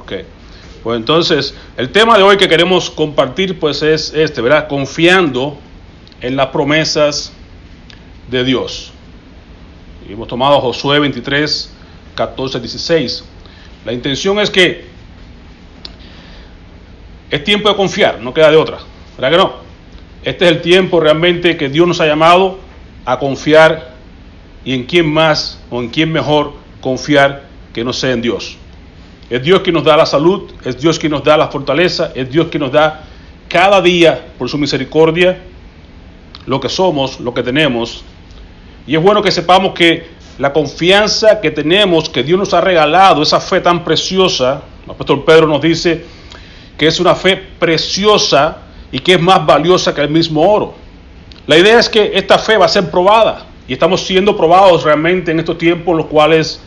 Ok. Pues entonces, el tema de hoy que queremos compartir pues es este, ¿verdad? Confiando en las promesas de Dios. Y hemos tomado Josué 23, 14, 16. La intención es que es tiempo de confiar, no queda de otra, ¿verdad que no? Este es el tiempo realmente que Dios nos ha llamado a confiar, y en quién más o en quién mejor confiar que no sea en Dios. Es Dios quien nos da la salud, es Dios quien nos da la fortaleza, es Dios quien nos da cada día por su misericordia lo que somos, lo que tenemos. Y es bueno que sepamos que la confianza que tenemos, que Dios nos ha regalado, esa fe tan preciosa, el apóstol Pedro nos dice que es una fe preciosa y que es más valiosa que el mismo oro. La idea es que esta fe va a ser probada, y estamos siendo probados realmente en estos tiempos en los cuales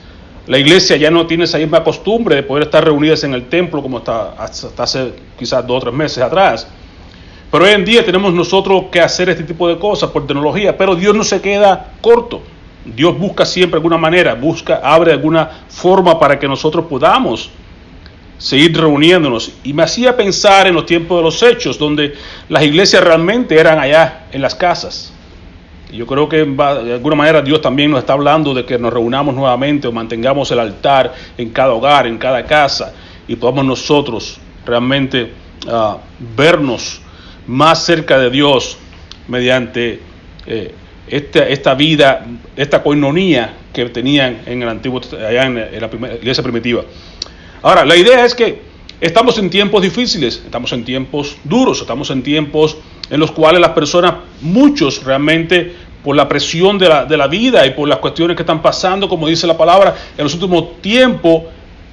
la iglesia ya no tiene esa misma costumbre de poder estar reunidas en el templo como hasta hace quizás 2 o 3 meses atrás. Pero hoy en día tenemos nosotros que hacer este tipo de cosas por tecnología, pero Dios no se queda corto. Dios busca siempre alguna manera, abre alguna forma para que nosotros podamos seguir reuniéndonos. Y me hacía pensar en los tiempos de los Hechos, donde las iglesias realmente eran allá en las casas. Y yo creo que de alguna manera Dios también nos está hablando de que nos reunamos nuevamente o mantengamos el altar en cada hogar, en cada casa, y podamos nosotros realmente vernos más cerca de Dios mediante esta vida, esta koinonía que tenían en el antiguo, allá en la iglesia primitiva. Ahora, la idea es que estamos en tiempos difíciles, estamos en tiempos duros, estamos en tiempos en los cuales las personas, muchos realmente, por la presión de la vida y por las cuestiones que están pasando, como dice la palabra, en los últimos tiempos,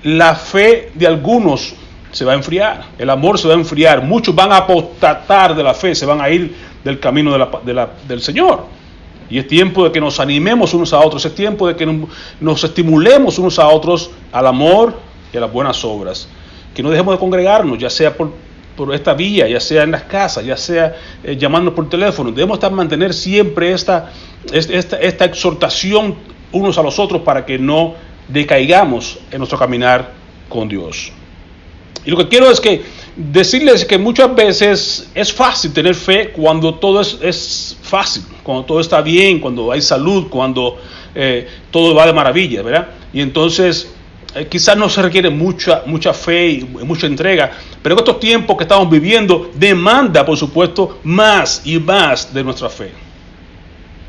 la fe de algunos se va a enfriar, el amor se va a enfriar, muchos van a apostatar de la fe, se van a ir del camino del Señor. Y es tiempo de que nos animemos unos a otros, es tiempo de que nos estimulemos unos a otros al amor y a las buenas obras. Que no dejemos de congregarnos, ya sea por esta vía, ya sea en las casas, ya sea llamándonos por teléfono. Debemos mantener siempre esta exhortación unos a los otros para que no decaigamos en nuestro caminar con Dios. Y lo que quiero es que decirles que muchas veces es fácil tener fe cuando todo es fácil, cuando todo está bien, cuando hay salud, cuando todo va de maravilla, ¿verdad? Y entonces quizás no se requiere mucha fe y mucha entrega, pero en estos tiempos que estamos viviendo demanda, por supuesto, más y más de nuestra fe.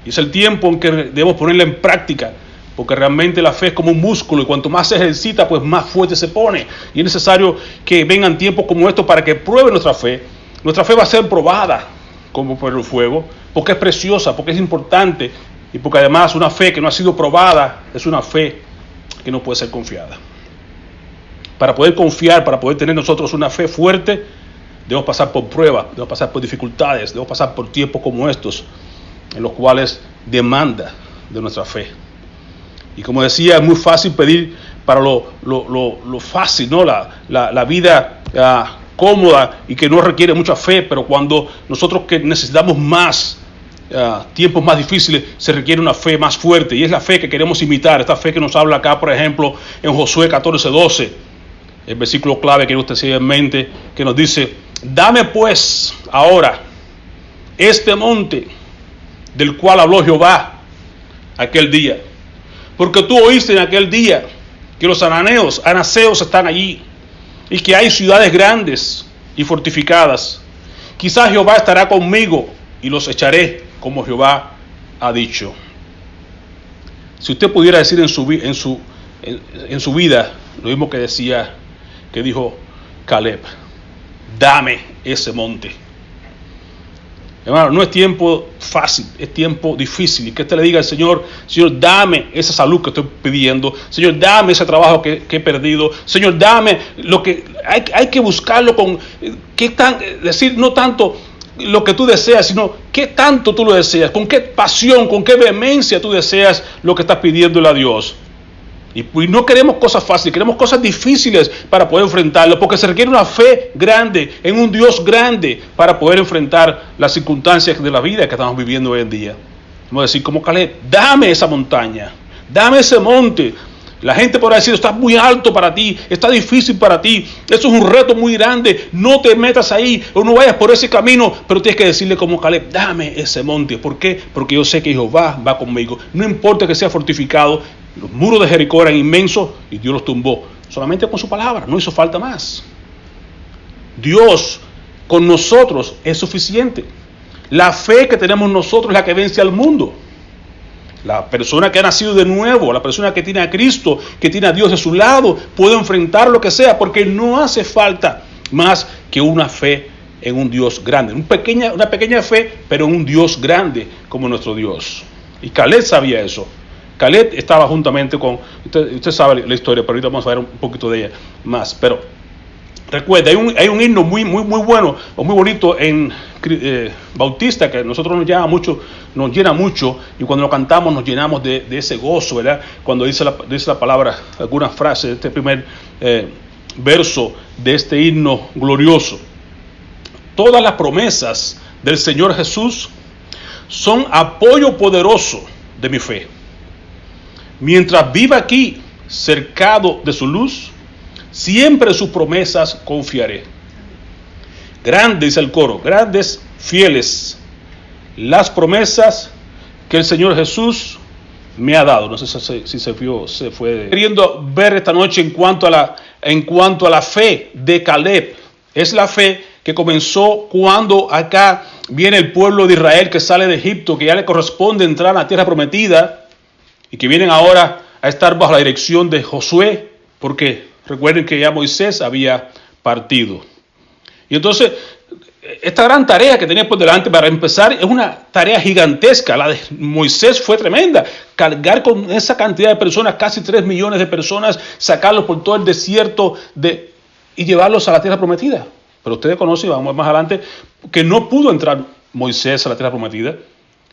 Y es el tiempo en que debemos ponerla en práctica, porque realmente la fe es como un músculo y cuanto más se ejercita, pues más fuerte se pone. Y es necesario que vengan tiempos como estos para que prueben nuestra fe. Nuestra fe va a ser probada como por el fuego, porque es preciosa, porque es importante y porque además una fe que no ha sido probada es una fe que no puede ser confiada. Para poder confiar, para poder tener nosotros una fe fuerte, debemos pasar por pruebas, debemos pasar por dificultades, debemos pasar por tiempos como estos, en los cuales demanda de nuestra fe. Y como decía, es muy fácil pedir para lo fácil, ¿no? La vida cómoda y que no requiere mucha fe, pero cuando nosotros que necesitamos más tiempos más difíciles, se requiere una fe más fuerte, y es la fe que queremos imitar, esta fe que nos habla acá, por ejemplo, en Josué 14:12, el versículo clave que usted sigue en mente, que nos dice: dame pues ahora este monte del cual habló Jehová aquel día, porque tú oíste en aquel día que los anaseos están allí, y que hay ciudades grandes y fortificadas. Quizás Jehová estará conmigo y los echaré, como Jehová ha dicho. Si usted pudiera decir en su vida lo mismo que dijo Caleb: dame ese monte. Hermano, no es tiempo fácil, es tiempo difícil. Y que usted le diga al Señor: Señor, dame esa salud que estoy pidiendo. Señor, dame ese trabajo que he perdido. Señor, dame lo que hay que buscarlo con decir no tanto lo que tú deseas, sino qué tanto tú lo deseas, con qué pasión, con qué vehemencia tú deseas lo que estás pidiéndole a Dios. Y no queremos cosas fáciles, queremos cosas difíciles para poder enfrentarlo, porque se requiere una fe grande en un Dios grande para poder enfrentar las circunstancias de la vida que estamos viviendo hoy en día. Vamos a decir como Caleb: dame esa montaña, dame ese monte, La gente podrá decir, está muy alto para ti, está difícil para ti, eso es un reto muy grande, no te metas ahí o no vayas por ese camino, pero tienes que decirle como Caleb, dame ese monte. ¿Por qué? Porque yo sé que Jehová va conmigo. No importa que sea fortificado, los muros de Jericó eran inmensos y Dios los tumbó, solamente con su palabra, no hizo falta más. Dios con nosotros es suficiente. La fe que tenemos nosotros es la que vence al mundo. La persona que ha nacido de nuevo, la persona que tiene a Cristo, que tiene a Dios de su lado, puede enfrentar lo que sea, porque no hace falta más que una fe en un Dios grande. Una pequeña fe, pero en un Dios grande como nuestro Dios. Y Caleb sabía eso. Caleb estaba juntamente con, usted sabe la historia, pero ahorita vamos a ver un poquito de ella más. Pero recuerda, hay un himno muy bueno o muy bonito en Bautista que a nosotros nos llena mucho, y cuando lo cantamos nos llenamos de ese gozo, ¿verdad? Cuando dice la palabra, algunas frases de este primer verso de este himno glorioso. Todas las promesas del Señor Jesús son apoyo poderoso de mi fe. Mientras viva aquí, cercado de su luz, siempre en sus promesas confiaré. Grandes, dice el coro, grandes, fieles, las promesas que el Señor Jesús me ha dado. No sé si se fue. Queriendo ver esta noche en cuanto a la fe de Caleb. Es la fe que comenzó cuando acá viene el pueblo de Israel que sale de Egipto, que ya le corresponde entrar a la tierra prometida, y que vienen ahora a estar bajo la dirección de Josué, porque recuerden que ya Moisés había partido. Y entonces, esta gran tarea que tenía por delante para empezar es una tarea gigantesca. La de Moisés fue tremenda. Cargar con esa cantidad de personas, casi 3 millones de personas, sacarlos por todo el desierto y llevarlos a la tierra prometida. Pero ustedes conocen, vamos más adelante, que no pudo entrar Moisés a la tierra prometida.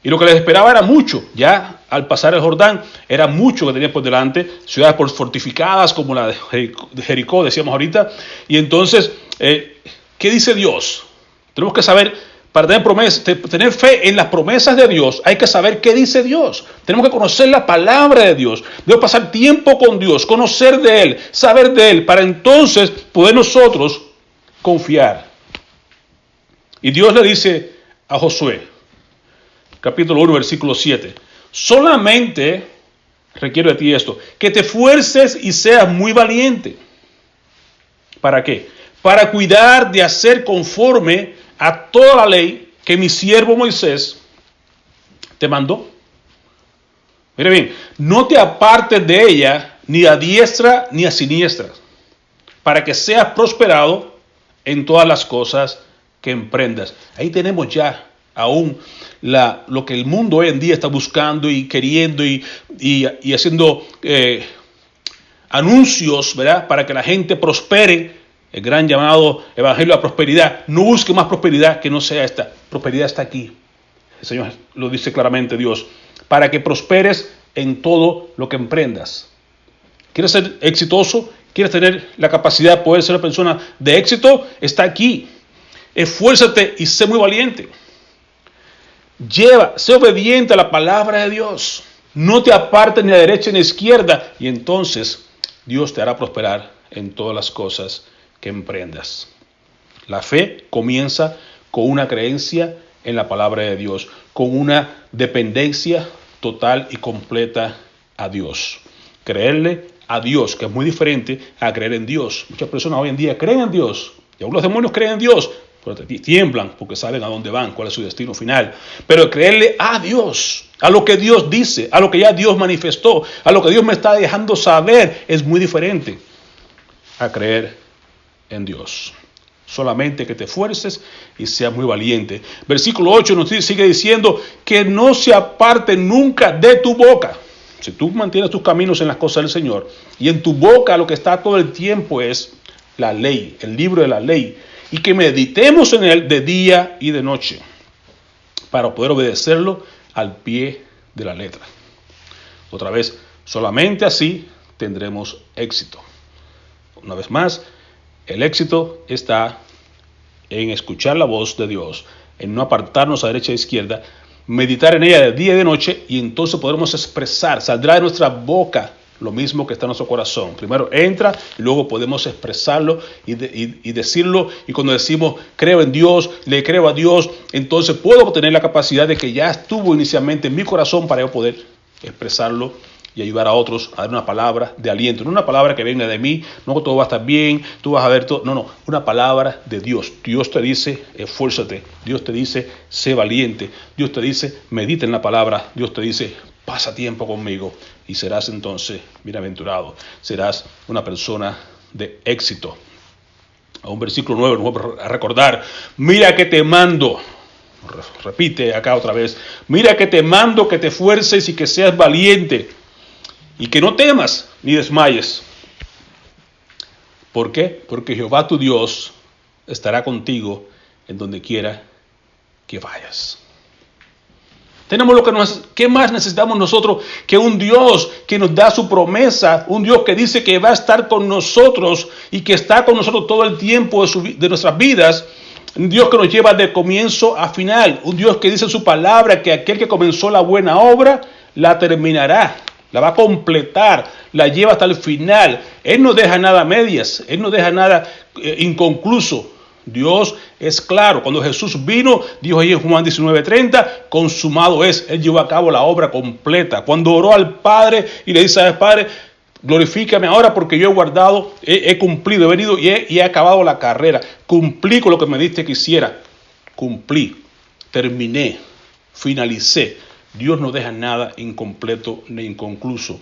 Y lo que les esperaba era mucho. Ya al pasar el Jordán, era mucho que tenía por delante. Ciudades fortificadas como la de Jericó, decíamos ahorita. Y entonces, ¿qué dice Dios? Tenemos que saber, para tener fe en las promesas de Dios, hay que saber qué dice Dios. Tenemos que conocer la palabra de Dios. Debemos pasar tiempo con Dios, conocer de Él, saber de Él, para entonces poder nosotros confiar. Y Dios le dice a Josué, capítulo 1, versículo 7, solamente requiero de ti esto, que te esfuerces y seas muy valiente. ¿Para qué? Para cuidar de hacer conforme a toda la ley que mi siervo Moisés te mandó. Mire bien, no te apartes de ella ni a diestra ni a siniestra, para que seas prosperado en todas las cosas que emprendas. Ahí tenemos ya aún lo que el mundo hoy en día está buscando y queriendo y haciendo anuncios, ¿verdad? Para que la gente prospere. El gran llamado evangelio a prosperidad. No busque más prosperidad que no sea esta. Prosperidad está aquí. El Señor lo dice claramente, Dios. Para que prosperes en todo lo que emprendas. ¿Quieres ser exitoso? ¿Quieres tener la capacidad de poder ser una persona de éxito? Está aquí. Esfuérzate y sé muy valiente. Sé obediente a la palabra de Dios. No te apartes ni a derecha ni a izquierda. Y entonces Dios te hará prosperar en todas las cosas que emprendas. La fe comienza con una creencia en la palabra de Dios, con una dependencia total y completa a Dios. Creerle a Dios, que es muy diferente a creer en Dios. Muchas personas hoy en día creen en Dios, y aún los demonios creen en Dios, pero tiemblan porque saben a dónde van, cuál es su destino final. Pero creerle a Dios, a lo que Dios dice, a lo que ya Dios manifestó, a lo que Dios me está dejando saber, es muy diferente a creer en Dios. Solamente que te esfuerces y seas muy valiente. Versículo 8 nos sigue diciendo que no se aparte nunca de tu boca. Si tú mantienes tus caminos en las cosas del Señor, y en tu boca lo que está todo el tiempo es la ley, el libro de la ley, y que meditemos en él de día y de noche, para poder obedecerlo al pie de la letra. Otra vez, solamente así tendremos éxito. Una vez más, el éxito está en escuchar la voz de Dios, en no apartarnos a derecha e izquierda, meditar en ella de día y de noche, y entonces podremos expresar, saldrá de nuestra boca lo mismo que está en nuestro corazón. Primero entra y luego podemos expresarlo y decirlo. Y cuando decimos creo en Dios, le creo a Dios, entonces puedo tener la capacidad de que ya estuvo inicialmente en mi corazón para yo poder expresarlo y ayudar a otros a dar una palabra de aliento. No una palabra que venga de mí, no todo va a estar bien, tú vas a ver todo. No, una palabra de Dios. Dios te dice, esfuérzate. Dios te dice, sé valiente. Dios te dice, medita en la palabra. Dios te dice, pasa tiempo conmigo y serás entonces bienaventurado. Serás una persona de éxito. A un versículo 9 nos vamos a recordar, mira que te mando. Repite acá otra vez, mira que te mando que te esfuerces y que seas valiente. Y que no temas ni desmayes. ¿Por qué? Porque Jehová tu Dios estará contigo en donde quiera que vayas. Tenemos ¿qué más necesitamos nosotros que un Dios que nos da su promesa? Un Dios que dice que va a estar con nosotros y que está con nosotros todo el tiempo de nuestras vidas. Un Dios que nos lleva de comienzo a final. Un Dios que dice en su palabra que aquel que comenzó la buena obra la terminará. La va a completar, la lleva hasta el final. Él no deja nada a medias, Él no deja nada inconcluso. Dios es claro. Cuando Jesús vino, dijo ahí en Juan 19:30, consumado es. Él llevó a cabo la obra completa. Cuando oró al Padre y le dice al Padre, glorifícame ahora porque yo he guardado, he cumplido, he venido y he acabado la carrera. Cumplí con lo que me diste que hiciera. Cumplí, terminé, finalicé. Dios no deja nada incompleto ni inconcluso.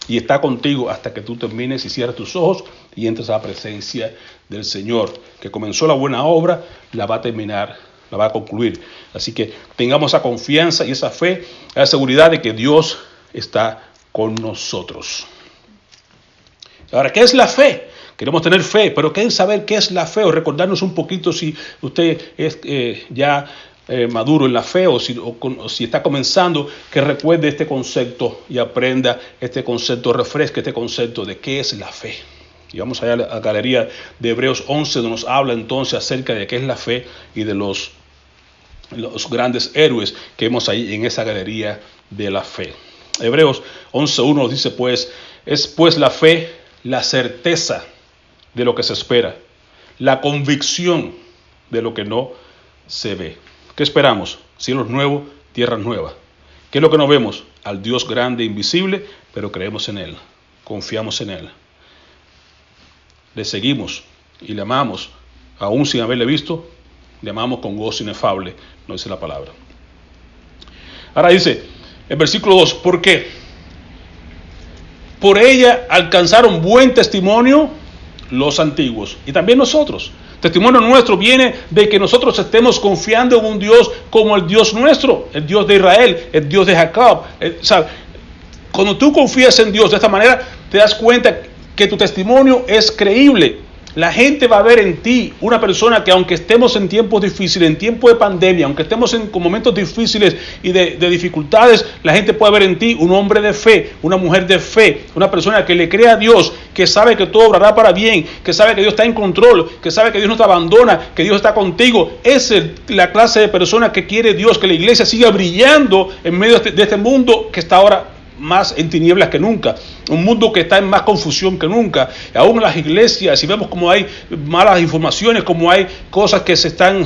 Y está contigo hasta que tú termines y cierres tus ojos y entres a la presencia del Señor. Que comenzó la buena obra, la va a terminar, la va a concluir. Así que tengamos esa confianza y esa fe, la seguridad de que Dios está con nosotros. Ahora, ¿qué es la fe? Queremos tener fe, pero ¿qué es saber qué es la fe? O recordarnos un poquito si usted es ya maduro en la fe o si está comenzando, que recuerde este concepto y aprenda este concepto, refresque este concepto de qué es la fe. Y vamos allá a la galería de Hebreos 11, donde nos habla entonces acerca de qué es la fe y de los grandes héroes que vemos ahí en esa galería de la fe. Hebreos 11:1 nos dice es pues la fe la certeza de lo que se espera, la convicción de lo que no se ve. ¿Qué esperamos? Cielos nuevos, tierras nuevas. ¿Qué es lo que no vemos? Al Dios grande e invisible, pero creemos en Él, confiamos en Él. Le seguimos y le amamos, aún sin haberle visto, le amamos con gozo inefable, no dice la palabra. Ahora dice, el versículo 2, ¿por qué? Por ella alcanzaron buen testimonio los antiguos y también nosotros. Testimonio nuestro viene de que nosotros estemos confiando en un Dios como el Dios nuestro, el Dios de Israel, el Dios de Jacob. Cuando tú confías en Dios de esta manera, te das cuenta que tu testimonio es creíble. La gente va a ver en ti una persona que, aunque estemos en tiempos difíciles, en tiempos de pandemia, aunque estemos con momentos difíciles y de dificultades, la gente puede ver en ti un hombre de fe, una mujer de fe, una persona que le cree a Dios, que sabe que todo obrará para bien, que sabe que Dios está en control, que sabe que Dios no te abandona, que Dios está contigo. Esa es la clase de persona que quiere Dios, que la iglesia siga brillando en medio de este mundo que está ahora más en tinieblas que nunca, un mundo que está en más confusión que nunca. Aún en las iglesias, si vemos como hay malas informaciones, como hay cosas que se están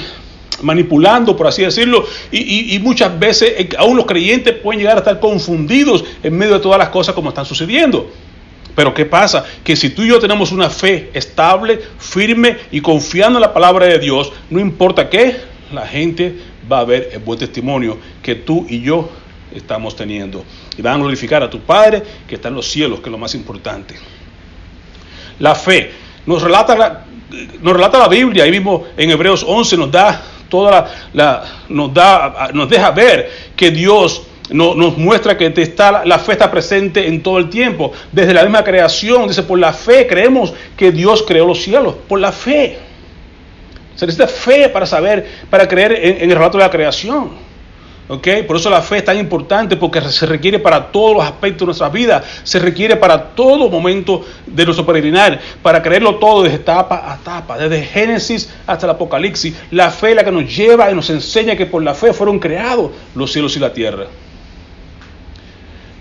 manipulando, por así decirlo, y muchas veces aún los creyentes pueden llegar a estar confundidos en medio de todas las cosas como están sucediendo. Pero ¿qué pasa? Que si tú y yo tenemos una fe estable, firme y confiando en la palabra de Dios, no importa qué, la gente va a ver el buen testimonio que tú y yo estamos teniendo. Y van a glorificar a tu Padre que está en los cielos, que es lo más importante. La fe nos relata la Biblia. Ahí mismo en Hebreos 11 nos da nos deja ver que Dios nos muestra que la fe está presente en todo el tiempo. Desde la misma creación, dice, por la fe creemos que Dios creó los cielos. Por la fe. Se necesita fe para creer en el relato de la creación. ¿Okay? Por eso la fe es tan importante, porque se requiere para todos los aspectos de nuestra vida, se requiere para todo momento de nuestro peregrinar, para creerlo todo desde etapa a etapa, desde Génesis hasta el Apocalipsis. La fe es la que nos lleva y nos enseña que por la fe fueron creados los cielos y la tierra.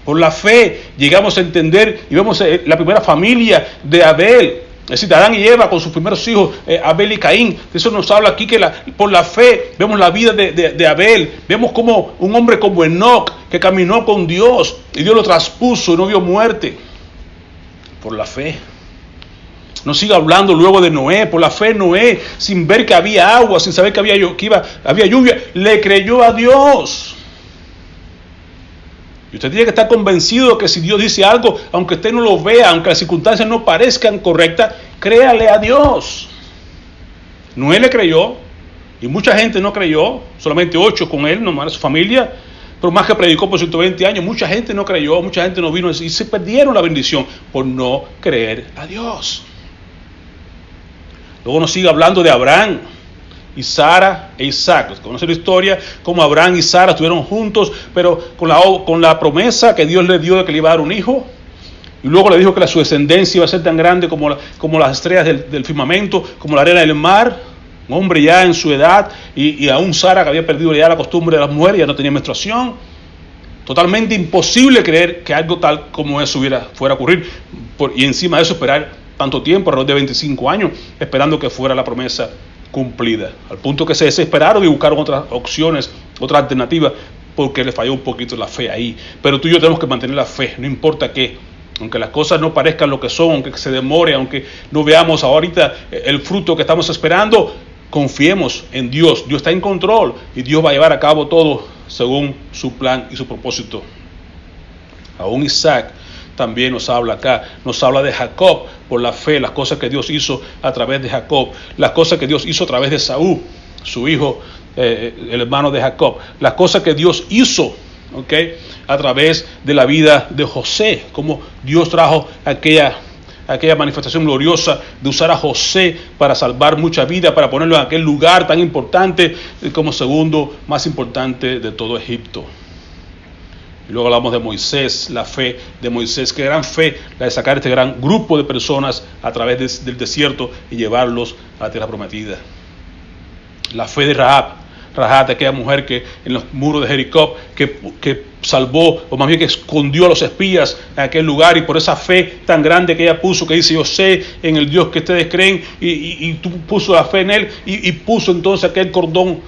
Por la fe llegamos a entender y vemos la primera familia de Abel. Es decir, Adán y Eva con sus primeros hijos, Abel y Caín. Eso nos habla aquí que por la fe vemos la vida de Abel. Vemos como un hombre como Enoc, que caminó con Dios y Dios lo traspuso y no vio muerte. Por la fe. Nos sigue hablando luego de Noé. Por la fe Noé, sin ver que había agua, sin saber que había lluvia, le creyó a Dios. Y usted tiene que estar convencido que si Dios dice algo, aunque usted no lo vea, aunque las circunstancias no parezcan correctas, créale a Dios. Noé le creyó, y mucha gente no creyó, solamente 8 con él, nomás su familia, pero más que predicó por 120 años, mucha gente no creyó, mucha gente no vino y se perdieron la bendición por no creer a Dios. Luego nos sigue hablando de Abraham y Sara e Isaac. Conoce la historia, como Abraham y Sara estuvieron juntos, pero con la promesa que Dios le dio de que le iba a dar un hijo, y luego le dijo que su descendencia iba a ser tan grande como las estrellas del firmamento, como la arena del mar. Un hombre ya en su edad, y aún Sara, que había perdido ya la costumbre de las mujeres, ya no tenía menstruación. Totalmente imposible creer que algo tal como eso fuera a ocurrir, y encima de eso esperar tanto tiempo, alrededor de 25 años, esperando que fuera la promesa cumplida, al punto que se desesperaron y buscaron otras opciones, otras alternativas, porque le falló un poquito la fe ahí. Pero tú y yo tenemos que mantener la fe, no importa qué, aunque las cosas no parezcan lo que son, aunque se demore, aunque no veamos ahorita el fruto que estamos esperando, confiemos en Dios. Dios está en control y Dios va a llevar a cabo todo según su plan y su propósito. Aún Isaac también nos habla acá, nos habla de Jacob por la fe, las cosas que Dios hizo a través de Jacob, las cosas que Dios hizo a través de Saúl, su hijo, el hermano de Jacob, las cosas que Dios hizo, a través de la vida de José, como Dios trajo aquella manifestación gloriosa de usar a José para salvar mucha vida, para ponerlo en aquel lugar tan importante como segundo más importante de todo Egipto. Y luego hablamos de Moisés, la fe de Moisés, qué gran fe la de sacar este gran grupo de personas a través del desierto y llevarlos a la tierra prometida. La fe de Rahab, aquella mujer que en los muros de Jericó, que salvó, o más bien que escondió a los espías en aquel lugar, y por esa fe tan grande que ella puso, que dice: yo sé en el Dios que ustedes creen, y tú puso la fe en él, y puso entonces aquel cordón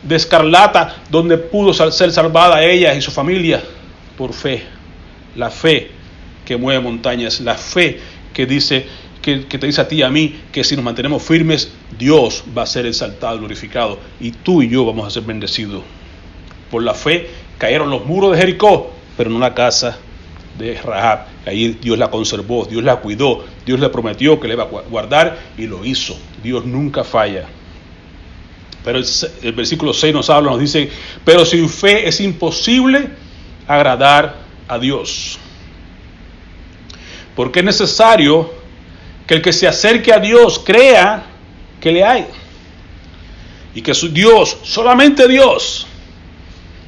de escarlata donde pudo ser salvada ella y su familia por fe. La fe que mueve montañas, la fe que dice, que te dice a ti y a mí que si nos mantenemos firmes, Dios va a ser exaltado y glorificado, y tú y yo vamos a ser bendecidos. Por la fe cayeron los muros de Jericó, pero no la casa de Rahab. Ahí Dios la conservó, Dios la cuidó, Dios le prometió que le iba a guardar, y lo hizo. Dios nunca falla. Pero el versículo 6 nos dice: pero sin fe es imposible agradar a Dios, porque es necesario que el que se acerque a Dios crea que le hay, y que su Dios, solamente Dios,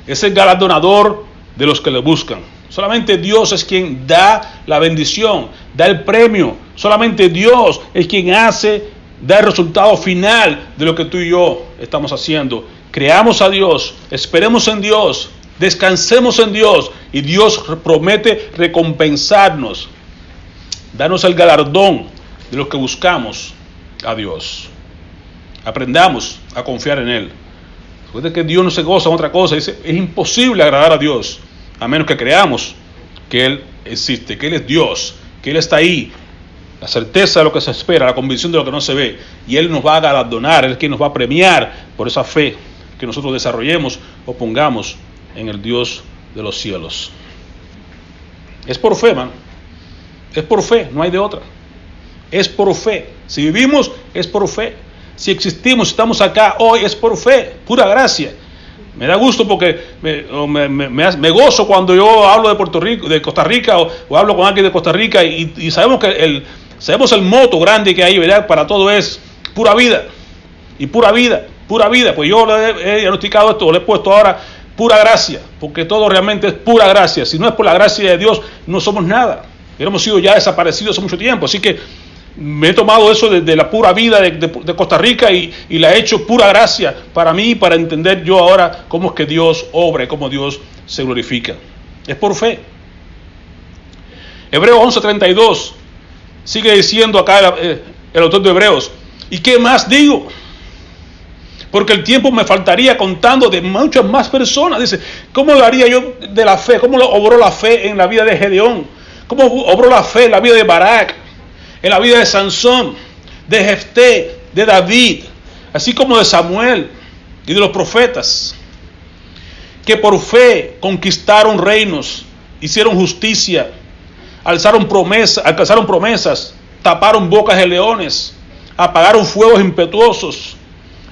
es el galardonador de los que le buscan. Solamente Dios es quien da la bendición, da el premio. Solamente Dios es quien da el resultado final de lo que tú y yo estamos haciendo. Creamos a Dios, esperemos en Dios, descansemos en Dios, y Dios promete recompensarnos, darnos el galardón de los que buscamos a Dios. Aprendamos a confiar en Él. Recuerda que Dios no se goza en otra cosa. Dice: es imposible agradar a Dios a menos que creamos que Él existe, que Él es Dios, que Él está ahí. La certeza de lo que se espera, la convicción de lo que no se ve, y Él nos va a galardonar, Él es quien nos va a premiar por esa fe que nosotros desarrollemos o pongamos en el Dios de los cielos. Es por fe, man. Es por fe, no hay de otra. Es por fe. Si vivimos, es por fe. Si existimos, estamos acá hoy, es por fe, pura gracia. Me da gusto porque me gozo cuando yo hablo de Puerto Rico, de Costa Rica, o hablo con alguien de Costa Rica, y sabemos que sabemos el moto grande que hay, ¿verdad? Para todo es pura vida, y pura vida. Pues yo le he diagnosticado esto, le he puesto ahora pura gracia, porque todo realmente es pura gracia. Si no es por la gracia de Dios, no somos nada. Hubiéramos sido ya desaparecidos hace mucho tiempo. Así que me he tomado eso de la pura vida de Costa Rica y la he hecho pura gracia para mí, para entender yo ahora cómo es que Dios obra y cómo Dios se glorifica. Es por fe. Hebreos 11:32 sigue diciendo acá el autor de Hebreos, ¿y qué más digo? Porque el tiempo me faltaría contando de muchas más personas. Dice, ¿cómo lo haría yo de la fe? ¿Cómo lo obró la fe en la vida de Gedeón? ¿Cómo obró la fe en la vida de Barak? En la vida de Sansón, de Jefté, de David, así como de Samuel y de los profetas, que por fe conquistaron reinos, hicieron justicia, alcanzaron promesas, taparon bocas de leones, apagaron fuegos impetuosos,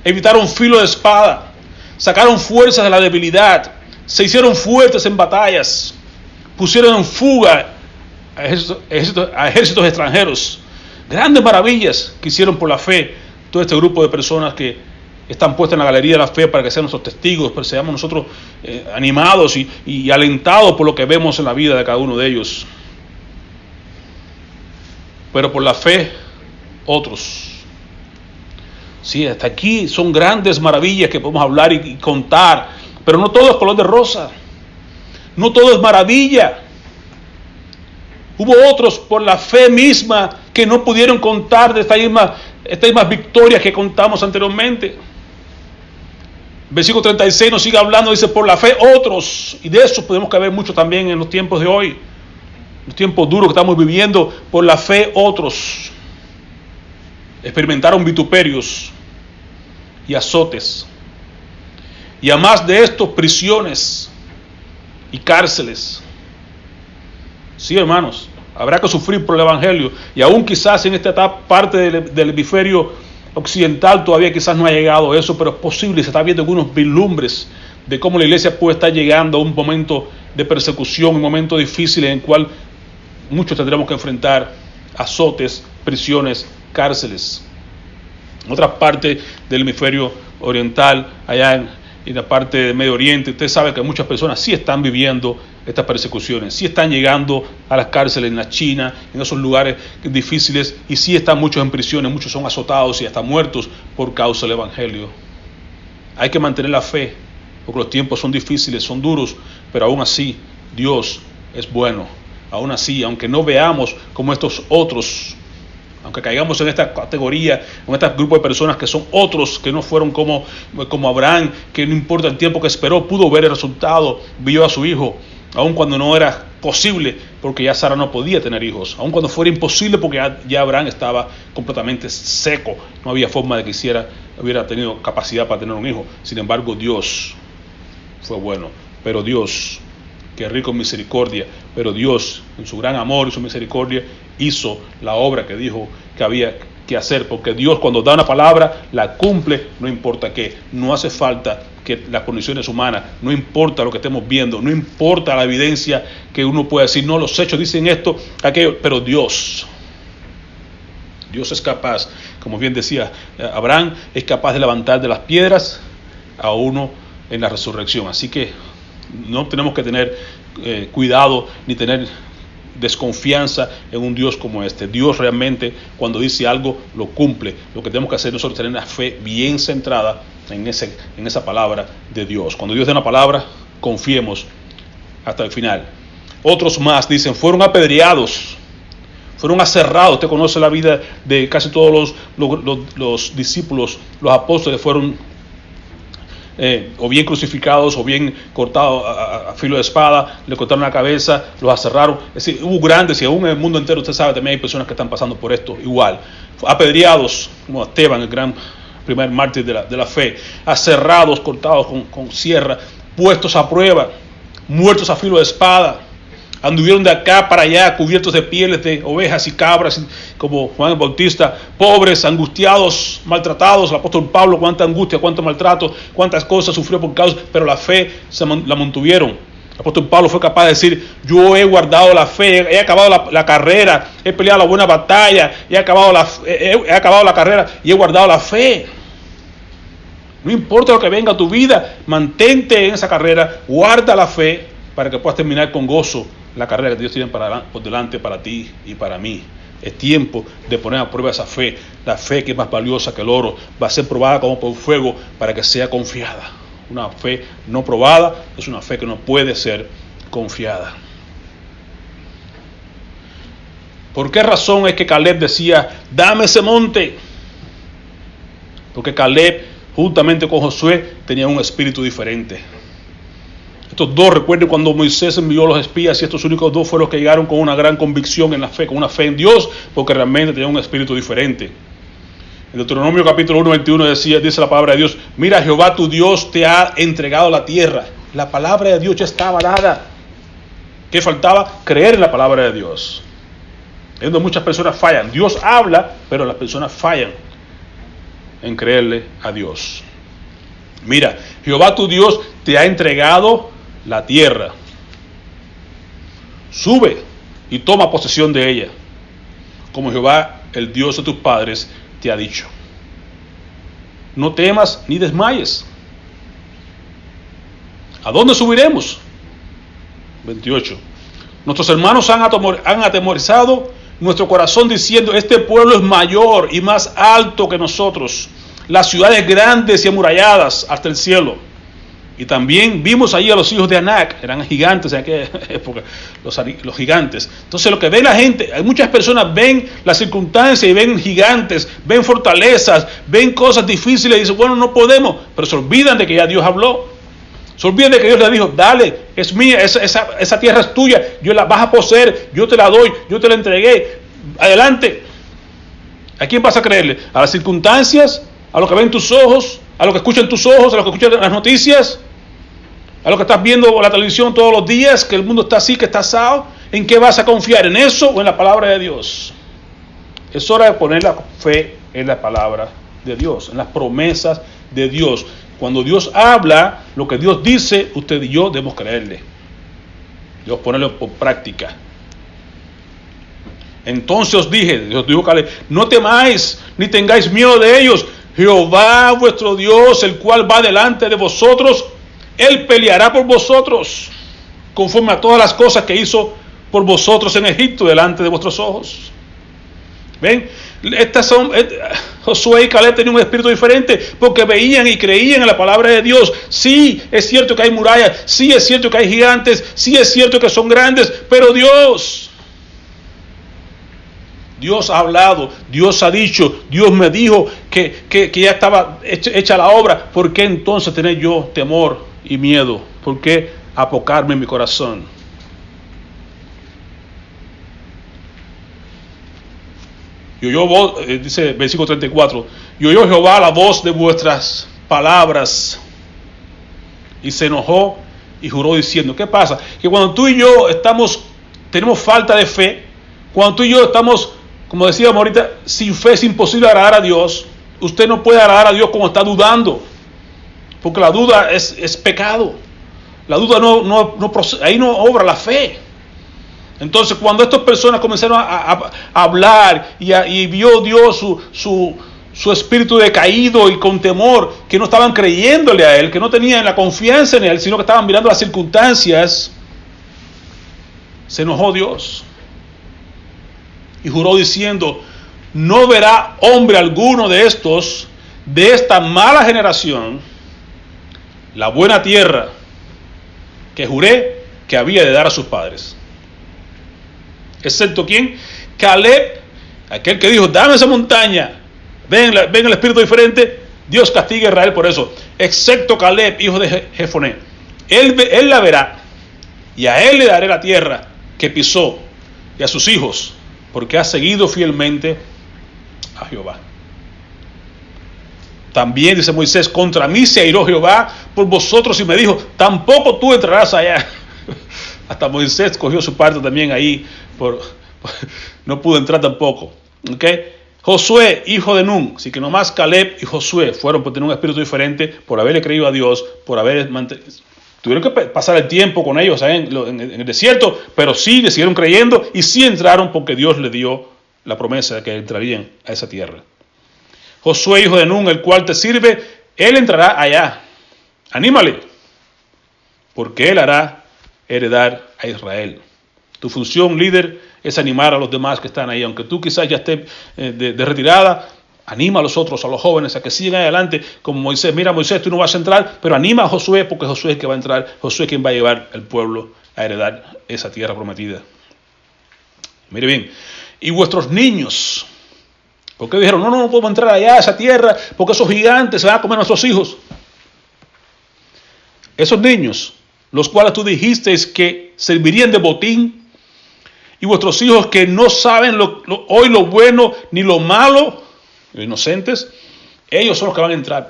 evitaron filo de espada, sacaron fuerzas de la debilidad, se hicieron fuertes en batallas, pusieron en fuga a ejércitos extranjeros. Grandes maravillas que hicieron por la fe todo este grupo de personas que están puestas en la galería de la fe para que sean nuestros testigos, para que seamos nosotros animados y alentados por lo que vemos en la vida de cada uno de ellos. Pero por la fe, otros. Sí, hasta aquí son grandes maravillas que podemos hablar y contar, pero no todo es color de rosa, no todo es maravilla. Hubo otros por la fe misma que no pudieron contar de estas mismas victorias que contamos anteriormente. Versículo 36 nos sigue hablando, dice, por la fe otros, y de eso podemos caber mucho también en los tiempos de hoy, los tiempos duros que estamos viviendo. Por la fe otros experimentaron vituperios y azotes, y además de esto, prisiones y cárceles. Sí, hermanos, habrá que sufrir por el Evangelio, y aún quizás en esta parte del hemisferio occidental todavía quizás no ha llegado eso, pero es posible, se está viendo algunos vislumbres de cómo la iglesia puede estar llegando a un momento de persecución, un momento difícil en el cual muchos tendremos que enfrentar azotes, prisiones, cárceles. En otra parte del hemisferio oriental, allá en la parte del Medio Oriente, usted sabe que muchas personas sí están viviendo estas persecuciones, sí están llegando a las cárceles en la China, en esos lugares difíciles, y sí están muchos en prisiones, muchos son azotados y hasta muertos por causa del Evangelio. Hay que mantener la fe, porque los tiempos son difíciles, son duros, pero aún así Dios es bueno. Aún así, aunque no veamos como estos otros, aunque caigamos en esta categoría, en este grupo de personas que son otros, que no fueron como Abraham, que no importa el tiempo que esperó, pudo ver el resultado, vio a su hijo, aun cuando no era posible, porque ya Sara no podía tener hijos, aun cuando fuera imposible, porque ya Abraham estaba completamente seco, no había forma de que hubiera tenido capacidad para tener un hijo. Sin embargo, Dios fue bueno, pero Dios, que es rico en misericordia, pero Dios, en su gran amor y su misericordia, hizo la obra que dijo que había que hacer, porque Dios, cuando da una palabra, la cumple, no importa qué. No hace falta que las condiciones humanas, no importa lo que estemos viendo, no importa la evidencia que uno pueda decir, no, los hechos dicen esto, aquello, pero Dios es capaz, como bien decía Abraham, es capaz de levantar de las piedras a uno en la resurrección. Así que no tenemos que tener cuidado ni tener desconfianza en un Dios como este. Dios realmente, cuando dice algo, lo cumple. Lo que tenemos que hacer nosotros es tener una fe bien centrada en esa palabra de Dios. Cuando Dios da una palabra, confiemos hasta el final. Otros más dicen, fueron apedreados, fueron aserrados. Usted conoce la vida de casi todos los discípulos, los apóstoles fueron o bien crucificados o bien cortados a filo de espada, le cortaron la cabeza, los aserraron. Es decir, hubo grandes, y aún en el mundo entero usted sabe, también hay personas que están pasando por esto igual, apedreados, como Esteban, el gran primer mártir de la fe, aserrados, cortados con sierra, puestos a prueba, muertos a filo de espada, anduvieron de acá para allá cubiertos de pieles de ovejas y cabras, como Juan el Bautista, pobres, angustiados, maltratados. El apóstol Pablo, cuánta angustia, cuánto maltrato, cuántas cosas sufrió por causa, pero la fe la mantuvieron. El apóstol Pablo fue capaz de decir, yo he guardado la fe, he acabado la carrera, he peleado la buena batalla, he acabado la carrera y he guardado la fe. No importa lo que venga a tu vida, mantente en esa carrera, guarda la fe para que puedas terminar con gozo la carrera que Dios tiene por delante para ti y para mí. Es tiempo de poner a prueba esa fe. La fe, que es más valiosa que el oro, va a ser probada como por fuego para que sea confiada. Una fe no probada es una fe que no puede ser confiada. ¿Por qué razón es que Caleb decía, dame ese monte? Porque Caleb, juntamente con Josué, tenía un espíritu diferente. Estos dos, recuerden cuando Moisés envió los espías, y estos únicos dos fueron los que llegaron con una gran convicción en la fe, con una fe en Dios, porque realmente tenían un espíritu diferente. En Deuteronomio capítulo 1, 21 dice la palabra de Dios, mira, Jehová tu Dios te ha entregado la tierra. La palabra de Dios ya estaba dada. ¿Qué faltaba? Creer en la palabra de Dios. Es donde muchas personas fallan. Dios habla, pero las personas fallan en creerle a Dios. Mira, Jehová tu Dios te ha entregado la tierra. Sube y toma posesión de ella, como Jehová, el Dios de tus padres, te ha dicho. No temas ni desmayes. ¿A dónde subiremos? 28. Nuestros hermanos han atemorizado nuestro corazón diciendo, este pueblo es mayor y más alto que nosotros, las ciudades grandes y amuralladas hasta el cielo. Y también vimos allí a los hijos de Anac, eran gigantes en aquella época, los gigantes. Entonces lo que ve la gente, hay muchas personas ven las circunstancias y ven gigantes, ven fortalezas, ven cosas difíciles y dicen, bueno, no podemos, pero se olvidan de que ya Dios habló. Se olvidan de que Dios le dijo, dale, es mía, esa tierra es tuya, yo la vas a poseer, yo te la doy, yo te la entregué, adelante. ¿A quién vas a creerle? ¿A las circunstancias? ¿A lo que ven tus ojos? ¿A lo que escuchan tus ojos? ¿A lo que escuchan las noticias? ¿A lo que estás viendo por la televisión todos los días? Que el mundo está así, que está asado. ¿En qué vas a confiar? ¿En eso o en la palabra de Dios? Es hora de poner la fe en la palabra de Dios, en las promesas de Dios. Cuando Dios habla, lo que Dios dice, usted y yo debemos creerle. Debemos ponerlo por práctica. Entonces os dije, Dios dijo Caleb, no temáis, ni tengáis miedo de ellos. Jehová vuestro Dios, el cual va delante de vosotros, Él peleará por vosotros, conforme a todas las cosas que hizo por vosotros en Egipto, delante de vuestros ojos. ¿Ven? Josué y Caleb tenían un espíritu diferente, porque veían y creían en la palabra de Dios. Sí, es cierto que hay murallas, sí es cierto que hay gigantes, sí es cierto que son grandes, pero Dios ha hablado, Dios ha dicho, Dios me dijo que ya estaba hecha la obra. ¿Por qué entonces tener yo temor y miedo? ¿Por qué apocarme en mi corazón? Y oyó, dice versículo 34, y oyó Jehová la voz de vuestras palabras, y se enojó y juró diciendo, ¿qué pasa? Que cuando tú y yo tenemos falta de fe, cuando tú y yo estamos, como decíamos ahorita, sin fe es imposible agradar a Dios. Usted no puede agradar a Dios como está dudando, porque la duda es pecado. La duda ahí no obra la fe. Entonces, cuando estas personas comenzaron a hablar y vio Dios su espíritu decaído y con temor, que no estaban creyéndole a Él, que no tenían la confianza en Él, sino que estaban mirando las circunstancias, se enojó Dios y juró diciendo, no verá hombre alguno de esta mala generación, la buena tierra que juré que había de dar a sus padres. ¿Excepto quién? Caleb, aquel que dijo, dame esa montaña. Ven el espíritu diferente. Dios castiga a Israel por eso. Excepto Caleb, hijo de Jefoné. Él la verá, y a él le daré la tierra que pisó, y a sus hijos, porque ha seguido fielmente a Jehová. También dice Moisés, contra mí se airó Jehová por vosotros y me dijo, tampoco tú entrarás allá. Hasta Moisés cogió su parte también ahí, no pudo entrar tampoco. ¿Okay? Josué, hijo de Nun, así que nomás Caleb y Josué fueron por tener un espíritu diferente, por haberle creído a Dios, tuvieron que pasar el tiempo con ellos en el desierto, pero sí le siguieron creyendo y sí entraron porque Dios les dio la promesa de que entrarían a esa tierra. Josué, hijo de Nun, el cual te sirve, él entrará allá. Anímale, porque él hará heredar a Israel. Tu función, líder, es animar a los demás que están ahí. Aunque tú quizás ya estés de retirada, anima a los otros, a los jóvenes, a que sigan adelante como Moisés. Mira, Moisés, tú no vas a entrar, pero anima a Josué, porque Josué es el que va a entrar. Josué es quien va a llevar al pueblo a heredar esa tierra prometida. Mire bien, y vuestros niños. Porque dijeron, no podemos entrar allá a esa tierra porque esos gigantes se van a comer a nuestros hijos. Esos niños, los cuales tú dijiste que servirían de botín, y vuestros hijos que no saben hoy lo bueno ni lo malo, los inocentes, ellos son los que van a entrar.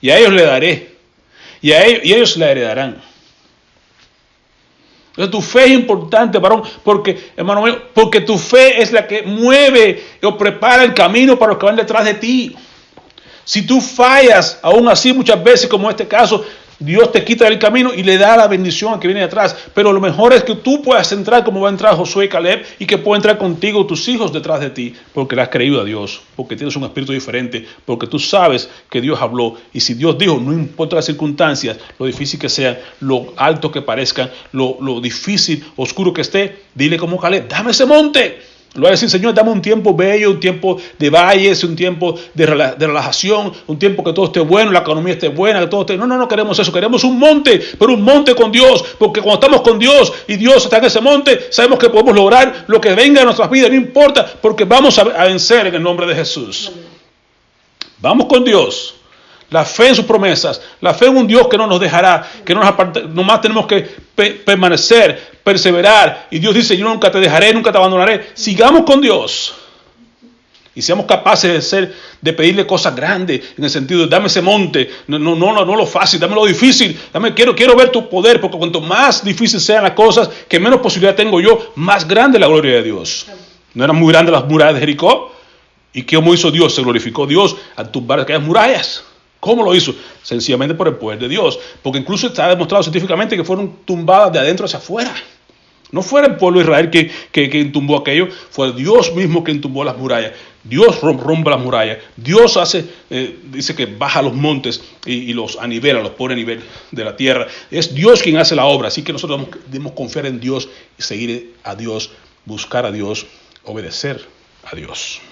Y a ellos le daré. Y ellos la heredarán. Entonces tu fe es importante, varón, porque, hermano mío, porque tu fe es la que mueve o prepara el camino para los que van detrás de ti. Si tú fallas, aún así muchas veces, como en este caso, Dios te quita del camino y le da la bendición al que viene de atrás. Pero lo mejor es que tú puedas entrar como va a entrar Josué y Caleb, y que puedan entrar contigo tus hijos detrás de ti, porque le has creído a Dios, porque tienes un espíritu diferente, porque tú sabes que Dios habló. Y si Dios dijo, no importa las circunstancias, lo difícil que sean, lo alto que parezcan, lo difícil, oscuro que esté, dile como Caleb, dame ese monte. Lo va a decir, Señor, dame un tiempo bello, un tiempo de valles, un tiempo de relajación, un tiempo que todo esté bueno, la economía esté buena, que todo esté... No queremos eso, queremos un monte, pero un monte con Dios, porque cuando estamos con Dios y Dios está en ese monte, sabemos que podemos lograr lo que venga en nuestras vidas, no importa, porque vamos a vencer en el nombre de Jesús. Vamos con Dios. La fe en sus promesas, la fe en un Dios que no nos dejará, que no nos aparta, nomás tenemos que permanecer, perseverar. Y Dios dice, yo nunca te dejaré, nunca te abandonaré. Sigamos con Dios. Y seamos capaces de pedirle cosas grandes, en el sentido de dame ese monte, no lo fácil, dame lo difícil, quiero ver tu poder, porque cuanto más difíciles sean las cosas, que menos posibilidad tengo yo, más grande es la gloria de Dios. ¿No eran muy grandes las murallas de Jericó? ¿Y cómo hizo Dios? Se glorificó Dios al tumbar aquellas murallas. ¿Cómo lo hizo? Sencillamente por el poder de Dios. Porque incluso está demostrado científicamente que fueron tumbadas de adentro hacia afuera. No fue el pueblo de Israel que tumbó aquello, fue Dios mismo quien tumbó las murallas. Dios rompe las murallas. Dios dice que baja los montes y los anivela, los pone a nivel de la tierra. Es Dios quien hace la obra. Así que nosotros debemos confiar en Dios y seguir a Dios, buscar a Dios, obedecer a Dios.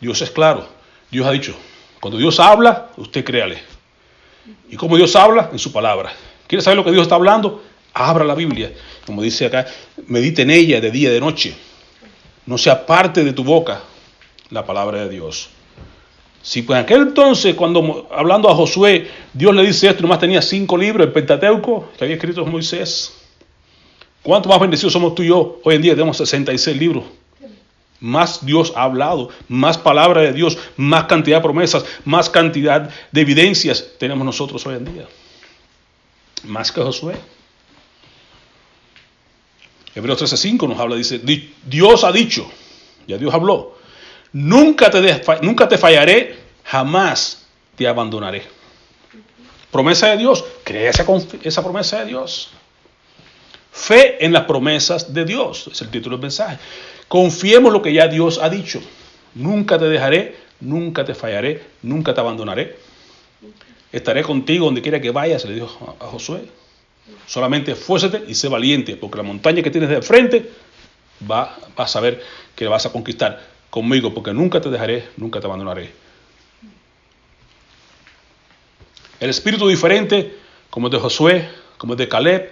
Dios es claro. Dios ha dicho, cuando Dios habla, usted créale. ¿Y cómo Dios habla? En su palabra. ¿Quiere saber lo que Dios está hablando? Abra la Biblia. Como dice acá, medite en ella de día y de noche. No se aparte de tu boca la palabra de Dios. Si en aquel entonces, cuando hablando a Josué, Dios le dice esto, nomás tenía 5 libros, el Pentateuco, que había escrito Moisés. ¿Cuánto más bendecidos somos tú y yo? Hoy en día tenemos 66 libros. Más Dios ha hablado, más palabra de Dios, más cantidad de promesas, más cantidad de evidencias tenemos nosotros hoy en día. Más que Josué. Hebreos 13:5 nos habla, dice, Dios ha dicho, ya Dios habló, nunca te fallaré, jamás te abandonaré. Promesa de Dios, cree esa promesa de Dios. Fe en las promesas de Dios, es el título del mensaje. Confiemos lo que ya Dios ha dicho. Nunca te dejaré, nunca te fallaré, nunca te abandonaré. Estaré contigo donde quiera que vayas, le dijo a Josué. Solamente esfuérzate y sé valiente, porque la montaña que tienes de frente vas a ver que la vas a conquistar conmigo, porque nunca te dejaré, nunca te abandonaré. El espíritu diferente, como el de Josué, como el de Caleb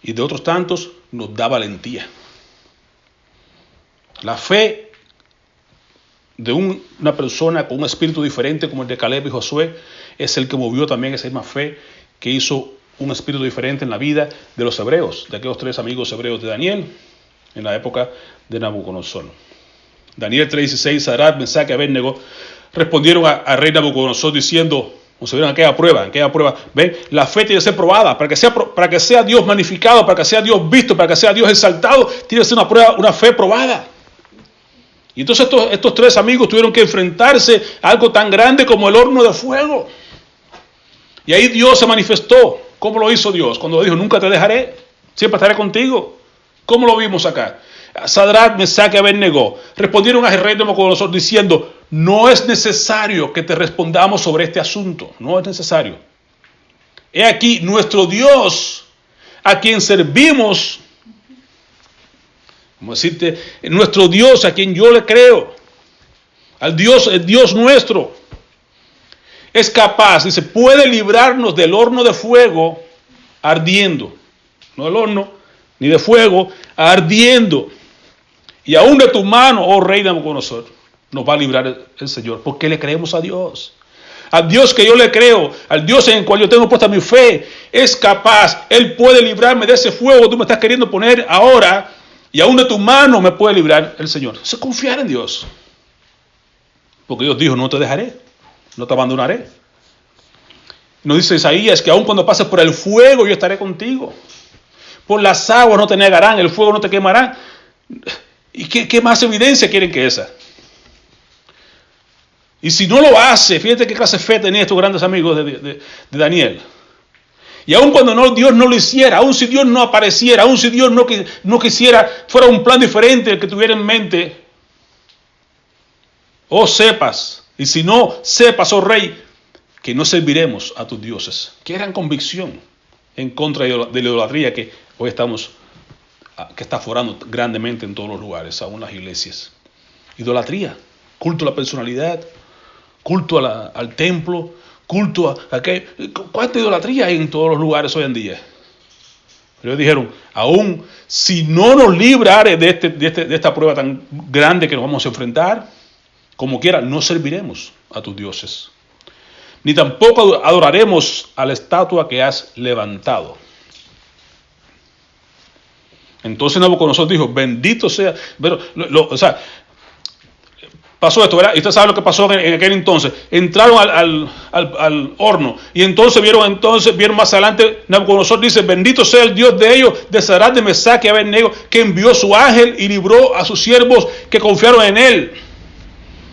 y de otros tantos, nos da valentía. La fe de una persona con un espíritu diferente como el de Caleb y Josué es el que movió también esa misma fe que hizo un espíritu diferente en la vida de los hebreos, de aquellos 3 amigos hebreos de Daniel en la época de Nabucodonosor. Daniel 3:16, Sadrach, Mesach y Abednego respondieron al rey Nabucodonosor diciendo, como se vieron en aquella prueba, ven, la fe tiene que ser probada, para que sea Dios magnificado, para que sea Dios visto, para que sea Dios exaltado, tiene que ser una fe probada. Y entonces estos 3 amigos tuvieron que enfrentarse a algo tan grande como el horno de fuego. Y ahí Dios se manifestó. ¿Cómo lo hizo Dios? Cuando dijo, nunca te dejaré, siempre estaré contigo. ¿Cómo lo vimos acá? Sadrach, Mesach y Abednego respondieron al rey Nabucodonosor diciendo, no es necesario que te respondamos sobre este asunto. No es necesario. He aquí nuestro Dios, a quien servimos, como decirte, nuestro Dios a quien yo le creo, el Dios nuestro, es capaz, dice, puede librarnos del horno de fuego ardiendo, no el horno, ni de fuego, ardiendo. Y aún de tu mano, oh rey Nabucodonosor, nos va a librar el Señor, porque le creemos a Dios. Al Dios que yo le creo, al Dios en el cual yo tengo puesta mi fe, es capaz, Él puede librarme de ese fuego que tú me estás queriendo poner ahora, y aún de tu mano me puede librar el Señor. Eso es confiar en Dios. Porque Dios dijo, no te dejaré, no te abandonaré. Nos dice Isaías que aun cuando pases por el fuego yo estaré contigo. Por las aguas no te negarán, el fuego no te quemará. ¿Y qué más evidencia quieren que esa? Y si no lo hace, fíjate qué clase de fe tenían estos grandes amigos de Daniel. Y aun cuando Dios no lo hiciera, aun si Dios no apareciera, aun si Dios no quisiera, fuera un plan diferente el que tuviera en mente, oh sepas, y si no sepas, oh rey, que no serviremos a tus dioses. Qué gran convicción en contra de la idolatría que hoy que está forando grandemente en todos los lugares, aún las iglesias. Idolatría, culto a la personalidad, culto al templo, culto a qué. ¿Cuánta idolatría hay en todos los lugares hoy en día? Pero ellos dijeron, aún si no nos librare de esta prueba tan grande que nos vamos a enfrentar, como quiera, no serviremos a tus dioses, ni tampoco adoraremos a la estatua que has levantado. Entonces Nabucodonosor dijo, bendito sea, pero, pasó esto, ¿verdad? Y usted sabe lo que pasó en aquel entonces. Entraron al horno y entonces vieron más adelante, Nabucodonosor dice, bendito sea el Dios de ellos, de Sadrach, de Mesach y Abednego, que envió su ángel y libró a sus siervos que confiaron en él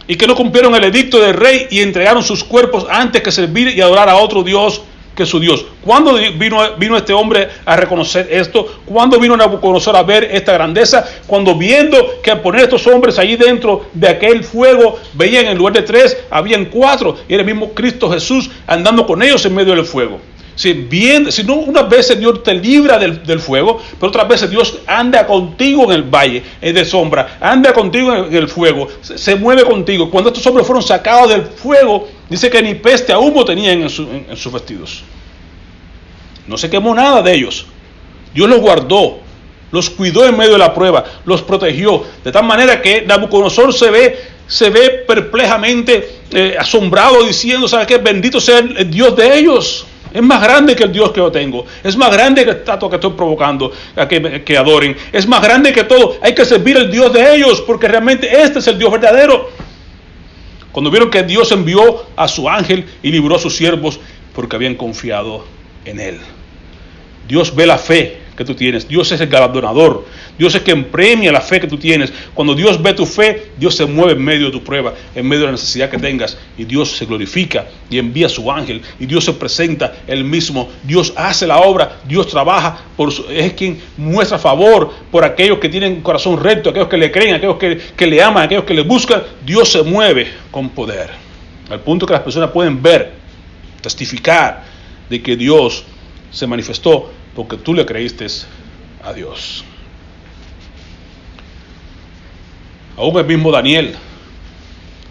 y que no cumplieron el edicto del rey y entregaron sus cuerpos antes que servir y adorar a otro Dios que su Dios. ¿Cuándo vino este hombre a reconocer esto? ¿Cuándo vino Nabucodonosor a ver esta grandeza? Cuando viendo que al poner estos hombres allí dentro de aquel fuego, veían en lugar de 3, habían 4, y era el mismo Cristo Jesús andando con ellos en medio del fuego. Si no, unas veces Dios te libra del fuego, pero otras veces Dios anda contigo en el valle de sombra, anda contigo en el fuego, se mueve contigo. Cuando estos hombres fueron sacados del fuego, dice que ni peste a humo tenían en sus vestidos. No se quemó nada de ellos. Dios los guardó, los cuidó en medio de la prueba, los protegió, de tal manera que Nabucodonosor se ve perplejamente asombrado diciendo, ¿sabe qué? Bendito sea el Dios de ellos. Es más grande que el Dios que yo tengo. Es más grande que el estatua que estoy provocando a que adoren. Es más grande que todo. Hay que servir al Dios de ellos, porque realmente este es el Dios verdadero. Cuando vieron que Dios envió a su ángel y libró a sus siervos porque habían confiado en él. Dios ve la fe que tú tienes. Dios es el galardonador. Dios es quien premia la fe que tú tienes. Cuando Dios ve tu fe, Dios se mueve en medio de tu prueba, en medio de la necesidad que tengas, y Dios se glorifica y envía a su ángel, y Dios se presenta él mismo. Dios hace la obra, Dios trabaja, es quien muestra favor por aquellos que tienen un corazón recto, aquellos que le creen, aquellos que le aman, aquellos que le buscan. Dios se mueve con poder, al punto que las personas pueden ver, testificar de que Dios se manifestó porque tú le creíste a Dios. Aún el mismo Daniel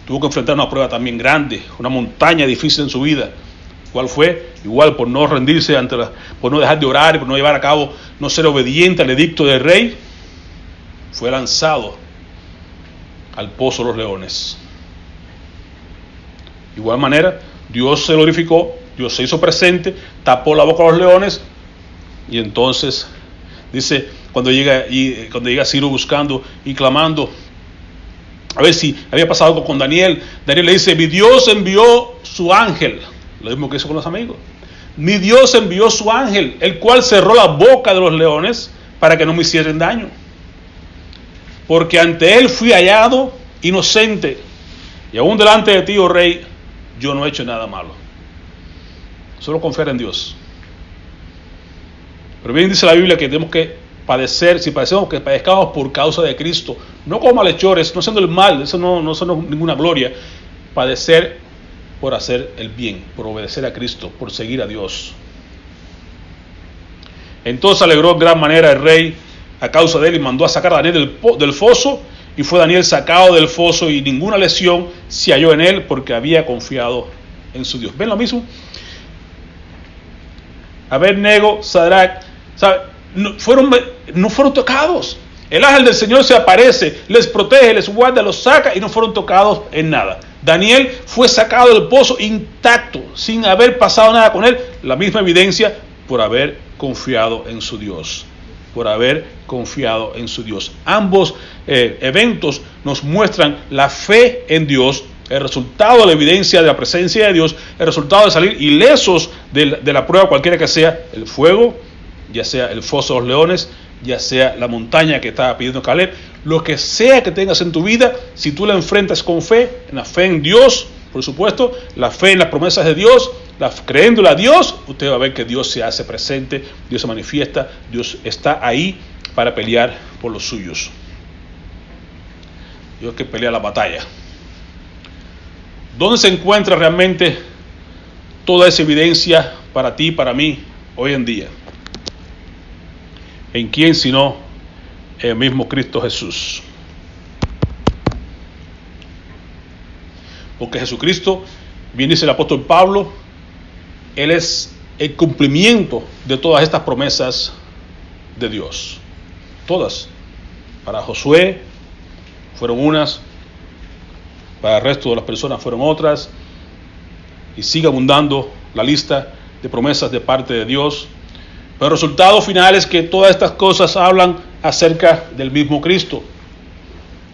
tuvo que enfrentar una prueba también grande, una montaña difícil en su vida. ¿Cuál fue? Igual por no rendirse por no dejar de orar, por no llevar a cabo, no ser obediente al edicto del rey, fue lanzado al pozo de los leones. De igual manera, Dios se glorificó, Dios se hizo presente, tapó la boca de los leones, y entonces dice, cuando llega Ciro buscando y clamando a ver si había pasado algo con Daniel, Daniel le dice, mi Dios envió su ángel, lo mismo que hizo con los amigos. Mi Dios envió su ángel, el cual cerró la boca de los leones para que no me hicieran daño, porque ante él fui hallado inocente, y aún delante de ti, oh rey, yo no he hecho nada malo. Solo confiar en Dios. Pero bien dice la Biblia que tenemos que padecer, si padecemos, que padezcamos por causa de Cristo, no como malhechores, no haciendo el mal, eso no es ninguna gloria. Padecer por hacer el bien, por obedecer a Cristo, por seguir a Dios. Entonces alegró en gran manera el rey a causa de él y mandó a sacar a Daniel del foso, y fue Daniel sacado del foso y ninguna lesión se halló en él porque había confiado en su Dios. ¿Ven lo mismo? Abednego, Sadrach, ¿sabe? no fueron tocados. El ángel del Señor se aparece, les protege, les guarda, los saca y no fueron tocados en nada. Daniel fue sacado del pozo intacto, sin haber pasado nada con él. La misma evidencia por haber confiado en su Dios. Por haber confiado en su Dios. Ambos eventos nos muestran la fe en Dios, el resultado de la evidencia de la presencia de Dios, el resultado de salir ilesos de la prueba cualquiera que sea, el fuego, ya sea el foso de los leones, ya sea la montaña que estaba pidiendo Caleb, lo que sea que tengas en tu vida, si tú la enfrentas con fe, en la fe en Dios, por supuesto, la fe en las promesas de Dios, creyéndole a Dios, usted va a ver que Dios se hace presente, Dios se manifiesta, Dios está ahí para pelear por los suyos. Dios que pelea la batalla. ¿Dónde se encuentra realmente toda esa evidencia para ti, para mí, hoy en día? ¿En quién sino el mismo Cristo Jesús? Porque Jesucristo, bien dice el apóstol Pablo, Él es el cumplimiento de todas estas promesas de Dios. Todas. Para Josué fueron unas, para el resto de las personas fueron otras, y sigue abundando la lista de promesas de parte de Dios. Pero el resultado final es que todas estas cosas hablan acerca del mismo Cristo.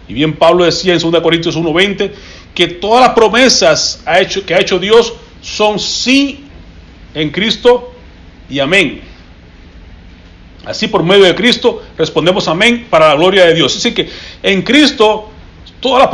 Y bien Pablo decía en 2 Corintios 1:20 que todas las promesas que ha hecho Dios son sí en Cristo y amén. Así por medio de Cristo respondemos amén para la gloria de Dios. Así que en Cristo todas las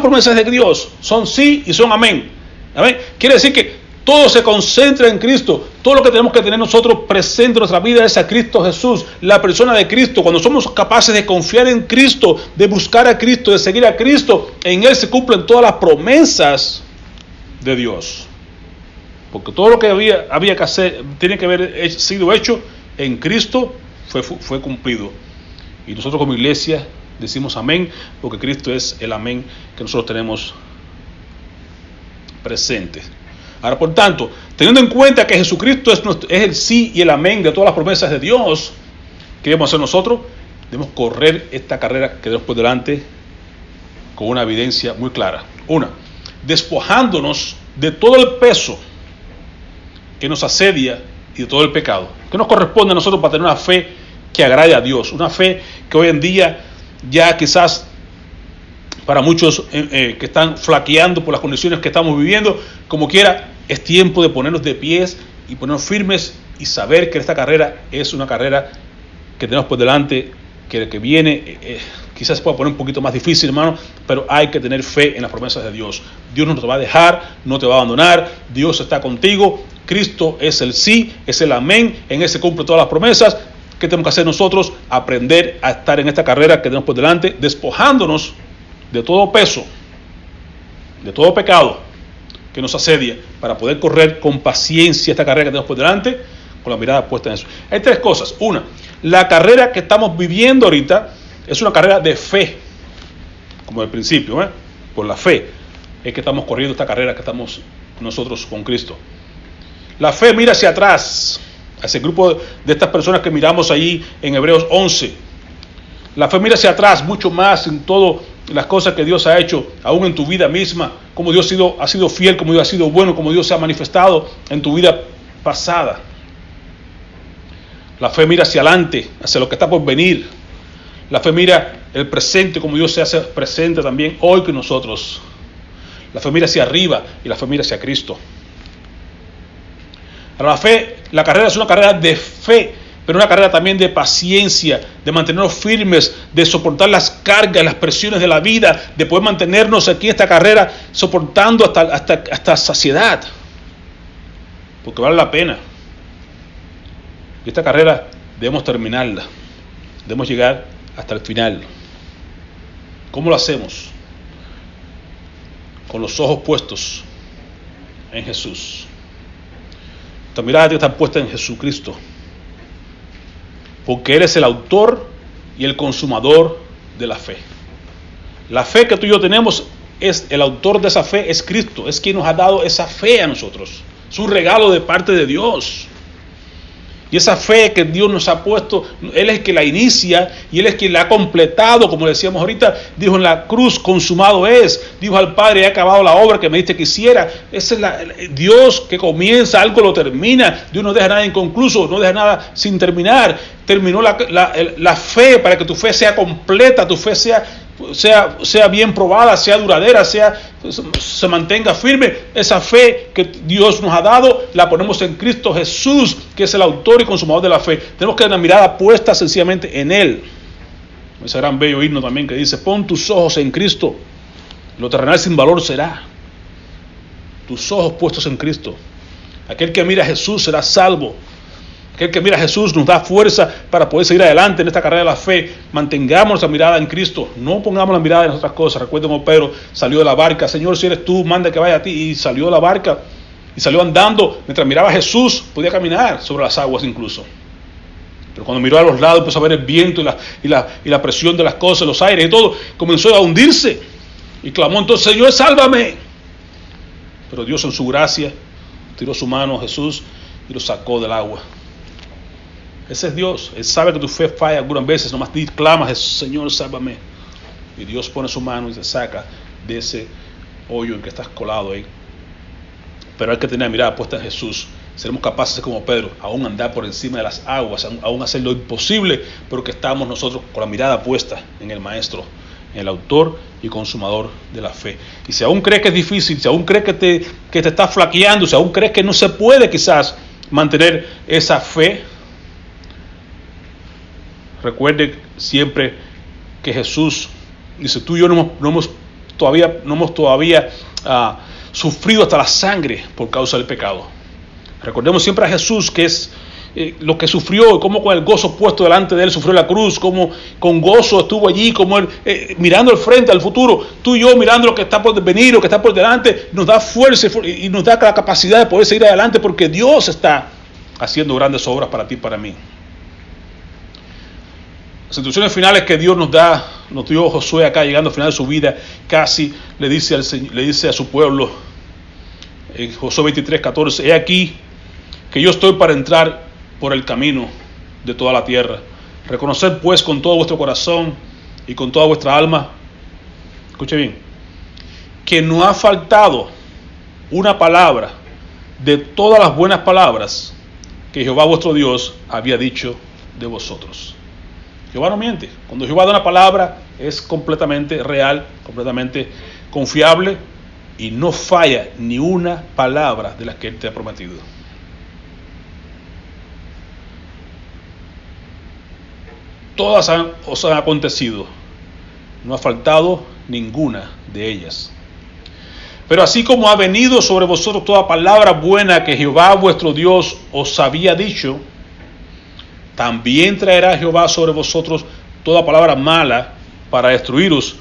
promesas de Dios son sí y son amén. Amén. Quiere decir que todo se concentra en Cristo. Todo lo que tenemos que tener nosotros presente en nuestra vida es a Cristo Jesús, la persona de Cristo. Cuando somos capaces de confiar en Cristo, de buscar a Cristo, de seguir a Cristo, en Él se cumplen todas las promesas de Dios. Porque todo lo que había que hacer, tiene que haber sido hecho en Cristo, fue cumplido. Y nosotros como iglesia decimos amén, porque Cristo es el amén que nosotros tenemos presente. Ahora, por tanto, teniendo en cuenta que Jesucristo es el sí y el amén de todas las promesas de Dios, ¿qué debemos hacer nosotros? Debemos correr esta carrera que tenemos por delante con una evidencia muy clara. Una, despojándonos de todo el peso que nos asedia y de todo el pecado. ¿Qué nos corresponde a nosotros para tener una fe que agrade a Dios? Una fe que hoy en día ya quizás para muchos que están flaqueando por las condiciones que estamos viviendo, como quiera, es tiempo de ponernos de pies y ponernos firmes y saber que esta carrera es una carrera que tenemos por delante, que el que viene quizás se pueda poner un poquito más difícil, hermano, pero hay que tener fe en las promesas de Dios. Dios no te va a dejar, no te va a abandonar, Dios está contigo, Cristo es el sí, es el amén, en Él se cumplen todas las promesas. ¿Qué tenemos que hacer nosotros? Aprender a estar en esta carrera que tenemos por delante, despojándonos de todo peso, de todo pecado que nos asedia, para poder correr con paciencia esta carrera que tenemos por delante, con la mirada puesta en eso. Hay tres cosas. Una, la carrera que estamos viviendo ahorita es una carrera de fe, como al principio, por la fe es que estamos corriendo esta carrera que estamos nosotros con Cristo. La fe mira hacia atrás, hacia el grupo de estas personas que miramos ahí en Hebreos 11. La fe mira hacia atrás mucho más en todo las cosas que Dios ha hecho, aún en tu vida misma, cómo Dios ha sido fiel, cómo Dios ha sido bueno, cómo Dios se ha manifestado en tu vida pasada. La fe mira hacia adelante, hacia lo que está por venir. La fe mira el presente, como Dios se hace presente también hoy con nosotros. La fe mira hacia arriba y la fe mira hacia Cristo. Ahora, la carrera es una carrera de fe, pero una carrera también de paciencia, de mantenernos firmes, de soportar las cargas, las presiones de la vida, de poder mantenernos aquí en esta carrera soportando hasta saciedad, porque vale la pena. Y esta carrera debemos terminarla, debemos llegar hasta el final. ¿Cómo lo hacemos? Con los ojos puestos en Jesús. Nuestra mirada tiene que estar puesta en Jesucristo, porque Él es el autor y el consumador de la fe. La fe que tú y yo tenemos, el autor de esa fe es Cristo, es quien nos ha dado esa fe a nosotros. Es un regalo de parte de Dios. Y esa fe que Dios nos ha puesto, Él es el que la inicia y Él es quien la ha completado, como decíamos ahorita, dijo en la cruz, consumado es, dijo al Padre, he acabado la obra que me diste que hiciera. Ese es Dios que comienza, algo lo termina. Dios no deja nada inconcluso, no deja nada sin terminar. Terminó la fe para que tu fe sea completa, tu fe sea bien probada, sea duradera, se mantenga firme. Esa fe que Dios nos ha dado, la ponemos en Cristo Jesús, que es el autor y consumador de la fe. Tenemos que tener la mirada puesta sencillamente en Él. Ese gran bello himno también que dice, pon tus ojos en Cristo, lo terrenal sin valor será. Tus ojos puestos en Cristo. Aquel que mira a Jesús será salvo. Aquel que mira a Jesús nos da fuerza para poder seguir adelante en esta carrera de la fe. Mantengamos nuestra mirada en Cristo. No pongamos la mirada en otras cosas. Recuerden cómo Pedro salió de la barca. Señor, si eres tú, manda que vaya a ti. Y salió de la barca y salió andando. Mientras miraba a Jesús, podía caminar sobre las aguas incluso. Pero cuando miró a los lados, empezó a ver el viento y la presión de las cosas, los aires y todo. Comenzó a hundirse. Y clamó entonces, Señor, sálvame. Pero Dios en su gracia tiró su mano a Jesús y lo sacó del agua. Ese es Dios. Él sabe que tu fe falla algunas veces. Nomás clamas, Señor, sálvame. Y Dios pone su mano y te saca de ese hoyo en que estás colado ahí. Pero hay que tener la mirada puesta en Jesús. Seremos capaces, como Pedro, aún andar por encima de las aguas, aún hacer lo imposible, pero que estamos nosotros con la mirada puesta en el Maestro, en el autor y consumador de la fe. Y si aún crees que es difícil, si aún crees que te está flaqueando, si aún crees que no se puede quizás mantener esa fe, recuerde siempre que Jesús dice, tú y yo no hemos todavía sufrido hasta la sangre por causa del pecado. Recordemos siempre a Jesús, que es lo que sufrió, cómo con el gozo puesto delante de él sufrió la cruz, cómo con gozo estuvo allí, como él mirando al frente, al futuro. Tú y yo mirando lo que está por venir, lo que está por delante, nos da fuerza y nos da la capacidad de poder seguir adelante, porque Dios está haciendo grandes obras para ti y para mí. Las instrucciones finales que Dios nos dio Josué acá, llegando al final de su vida, casi le dice a su pueblo, en Josué 23:14, he aquí que yo estoy para entrar por el camino de toda la tierra. Reconoced pues con todo vuestro corazón y con toda vuestra alma, escuche bien, que no ha faltado una palabra de todas las buenas palabras que Jehová vuestro Dios había dicho de vosotros. Jehová no miente. Cuando Jehová da una palabra es completamente real, completamente confiable y no falla ni una palabra de las que Él te ha prometido. Todas os han acontecido, no ha faltado ninguna de ellas. Pero así como ha venido sobre vosotros toda palabra buena que Jehová vuestro Dios os había dicho, también traerá Jehová sobre vosotros toda palabra mala para destruiros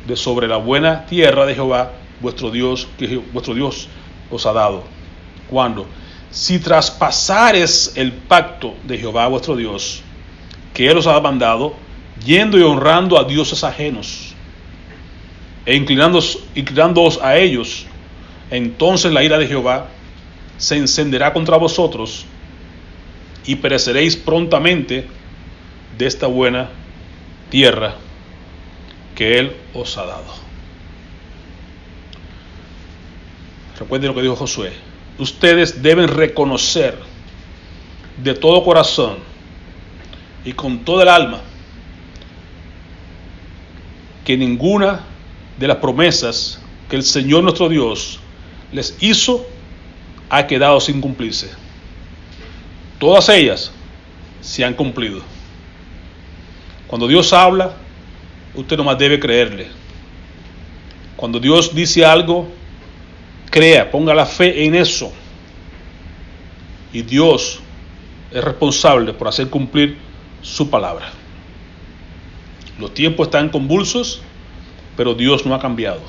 de sobre la buena tierra de Jehová vuestro Dios, que vuestro Dios os ha dado. ¿Cuándo? Si traspasares el pacto de Jehová vuestro Dios, que Él os ha mandado, yendo y honrando a dioses ajenos, e inclinándoos a ellos, entonces la ira de Jehová se encenderá contra vosotros, y pereceréis prontamente de esta buena tierra que Él os ha dado. Recuerden lo que dijo Josué. Ustedes deben reconocer de todo corazón y con toda el alma que ninguna de las promesas que el Señor nuestro Dios les hizo ha quedado sin cumplirse. Todas ellas se han cumplido. Cuando Dios habla, usted nomás debe creerle. Cuando Dios dice algo, crea, ponga la fe en eso. Y Dios es responsable por hacer cumplir su palabra. Los tiempos están convulsos, pero Dios no ha cambiado.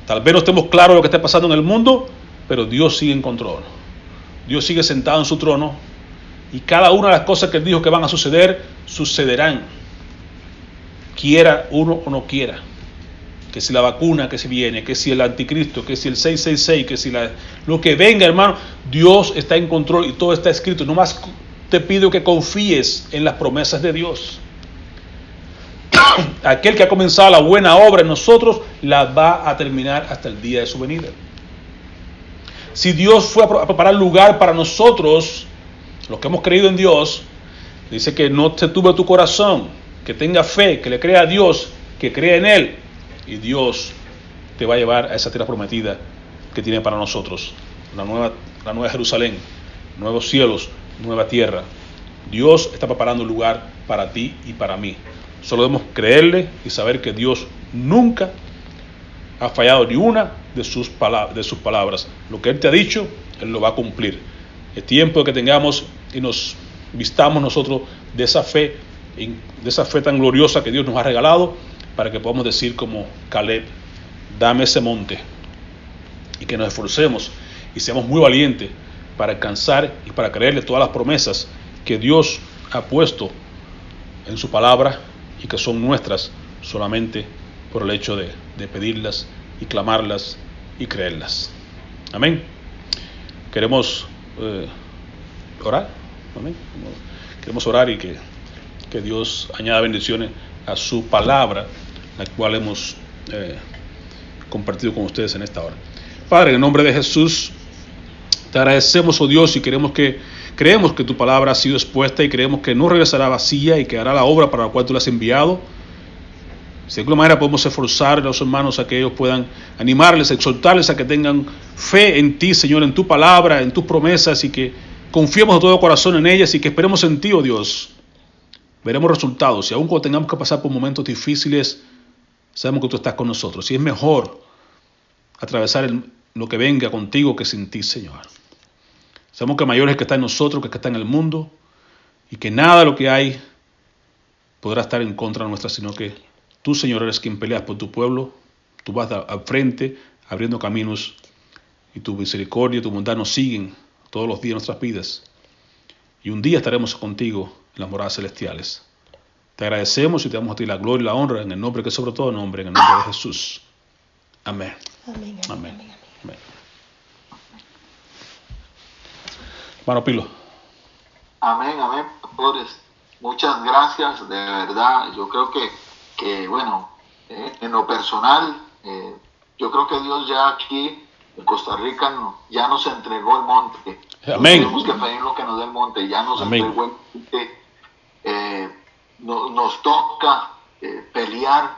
Tal vez no estemos claros de lo que está pasando en el mundo, pero Dios sigue en control. Dios sigue sentado en su trono y cada una de las cosas que Él dijo que van a suceder, sucederán. Quiera uno o no quiera. Que si la vacuna que si viene, que si el anticristo, que si el 666, que si lo que venga, hermano, Dios está en control y todo está escrito. Nomás te pido que confíes en las promesas de Dios. Aquel que ha comenzado la buena obra en nosotros, la va a terminar hasta el día de su venida. Si Dios fue a preparar lugar para nosotros, los que hemos creído en Dios, dice que no se turbe tu corazón, que tenga fe, que le crea a Dios, que crea en Él, y Dios te va a llevar a esa tierra prometida que tiene para nosotros, la nueva Jerusalén, nuevos cielos, nueva tierra. Dios está preparando un lugar para ti y para mí. Solo debemos creerle y saber que Dios nunca ha fallado ni una de sus palabras. Lo que Él te ha dicho, Él lo va a cumplir. Es tiempo de que tengamos y nos vistamos nosotros de esa fe tan gloriosa que Dios nos ha regalado, para que podamos decir como Caleb: dame ese monte, y que nos esforcemos y seamos muy valientes para alcanzar y para creerle todas las promesas que Dios ha puesto en su palabra y que son nuestras solamente por el hecho de pedirlas y clamarlas y creerlas. Amén. Queremos orar. Amén. Queremos orar y que Dios añada bendiciones a su palabra, la cual hemos compartido con ustedes en esta hora. Padre, en el nombre de Jesús, te agradecemos, oh Dios, y creemos que tu palabra ha sido expuesta, y creemos que no regresará vacía y que hará la obra para la cual tú la has enviado. De alguna manera podemos esforzar a los hermanos a que ellos puedan animarles, exhortarles a que tengan fe en ti, Señor, en tu palabra, en tus promesas, y que confiemos de todo corazón en ellas y que esperemos en ti, oh Dios. Veremos resultados, y aun cuando tengamos que pasar por momentos difíciles, sabemos que tú estás con nosotros, y es mejor atravesar lo que venga contigo que sin ti, Señor. Sabemos que mayor es el que está en nosotros que el que está en el mundo, y que nada de lo que hay podrá estar en contra nuestra, sino que tú, Señor, eres quien peleas por tu pueblo. Tú vas al frente, abriendo caminos, y tu misericordia y tu bondad nos siguen todos los días de nuestras vidas. Y un día estaremos contigo en las moradas celestiales. Te agradecemos y te damos a ti la gloria y la honra en el nombre que es sobre todo nombre, en el nombre de Jesús. Amén. Amén. Amén. Amén. Amén. Hermano Pilo. Amén, amén, pastores. Muchas gracias, de verdad. Yo creo que bueno, en lo personal, yo creo que Dios ya aquí en Costa Rica ya nos entregó el monte. Amén. Tenemos que pedir lo que nos dé el monte. Ya nos Amén. entregó el monte. Nos toca pelear.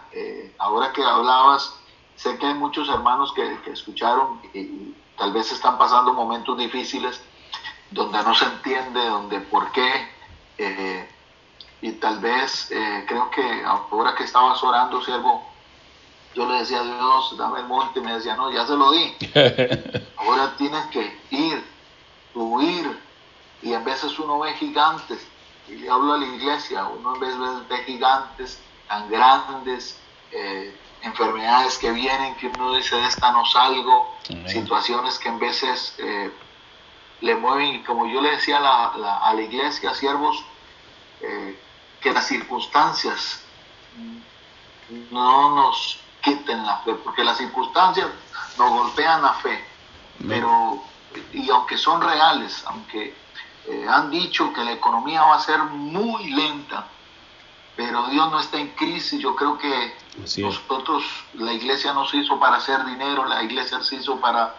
Ahora que hablabas, sé que hay muchos hermanos que escucharon y tal vez están pasando momentos difíciles donde no se entiende, donde por qué, y tal vez creo que ahora que estabas orando, siervo, yo le decía a Dios, dame el monte, y me decía, no, ya se lo di. Ahora tienes que ir, huir, y en veces uno ve gigantes, y le hablo a la iglesia, uno en vez ve gigantes tan grandes, enfermedades que vienen, que uno dice, de esta no salgo, situaciones que en veces le mueven, y como yo le decía a la iglesia, siervos, que las circunstancias no nos quiten la fe, porque las circunstancias nos golpean la fe, pero, y aunque son reales, aunque han dicho que la economía va a ser muy lenta, pero Dios no está en crisis. Yo creo que nosotros, la iglesia no se hizo para hacer dinero, la iglesia se hizo para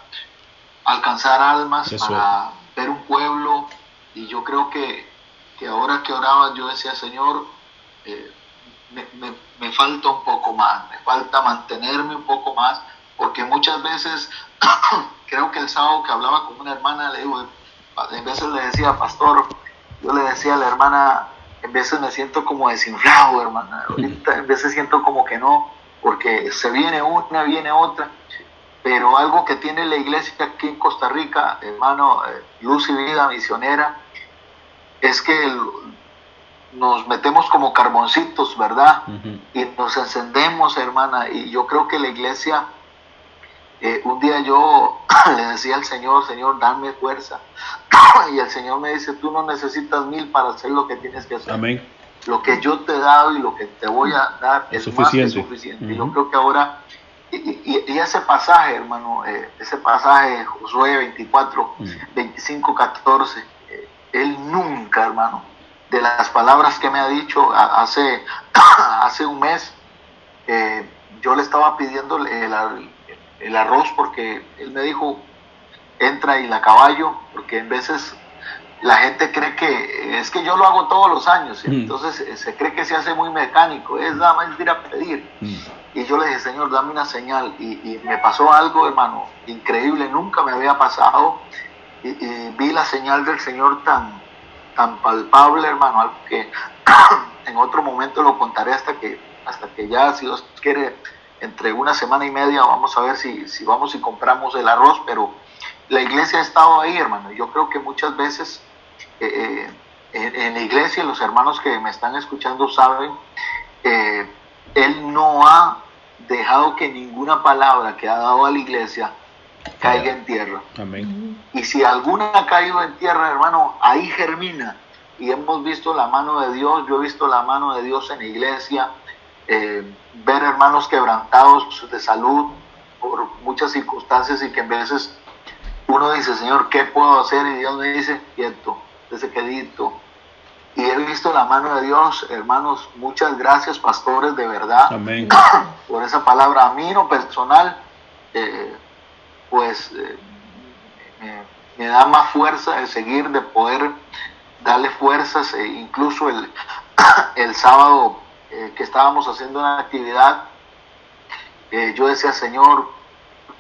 alcanzar almas, para ver un pueblo, y yo creo que ahora que oraba yo decía, Señor, me falta un poco más, me falta mantenerme un poco más, porque muchas veces, creo que el sábado que hablaba con una hermana, le digo, en veces le decía, pastor, yo le decía a la hermana, en veces me siento como desinflado, hermana, ahorita en veces siento como que no, porque se viene una, viene otra, pero algo que tiene la iglesia aquí en Costa Rica, hermano, Luz y Vida Misionera, es que nos metemos como carboncitos, ¿verdad? Y nos encendemos, hermana, y yo creo que la iglesia, un día yo le decía al Señor, Señor, dame fuerza, y el Señor me dice, tú no necesitas 1000 para hacer lo que tienes que hacer. Amén. Lo que yo te he dado y lo que te voy a dar es suficiente. Más que suficiente. Yo creo que ahora, y ese pasaje, hermano, ese pasaje, Josué 24, 25, 14, él nunca, hermano, hermano, de las palabras que me ha dicho hace un mes. Yo le estaba pidiendo el arroz porque él me dijo, entra y la caballo, porque en veces la gente cree que es que yo lo hago todos los años, entonces se cree que se hace muy mecánico, es nada más ir a pedir. Y yo le dije, Señor, dame una señal, y me pasó algo, hermano, increíble, nunca me había pasado, y vi la señal del Señor tan palpable, hermano, algo que en otro momento lo contaré hasta que ya, si Dios quiere, entre una semana y media vamos a ver si vamos y compramos el arroz. Pero la iglesia ha estado ahí, hermano. Yo creo que muchas veces en la iglesia, los hermanos que me están escuchando saben, Él no ha dejado que ninguna palabra que ha dado a la iglesia caiga en tierra. Amén. Y si alguna ha caído en tierra, hermano, ahí germina. Y hemos visto la mano de Dios. Yo he visto la mano de Dios en la iglesia. Ver hermanos quebrantados de salud por muchas circunstancias, y que en veces uno dice, Señor, ¿qué puedo hacer? Y Dios me dice, quieto, desde quedito. Y he visto la mano de Dios, hermanos. Muchas gracias, pastores, de verdad. Amén. Por esa palabra. A mí, en lo personal, me da más fuerza de seguir, de poder darle fuerzas. Incluso el sábado que estábamos haciendo una actividad, yo decía, Señor,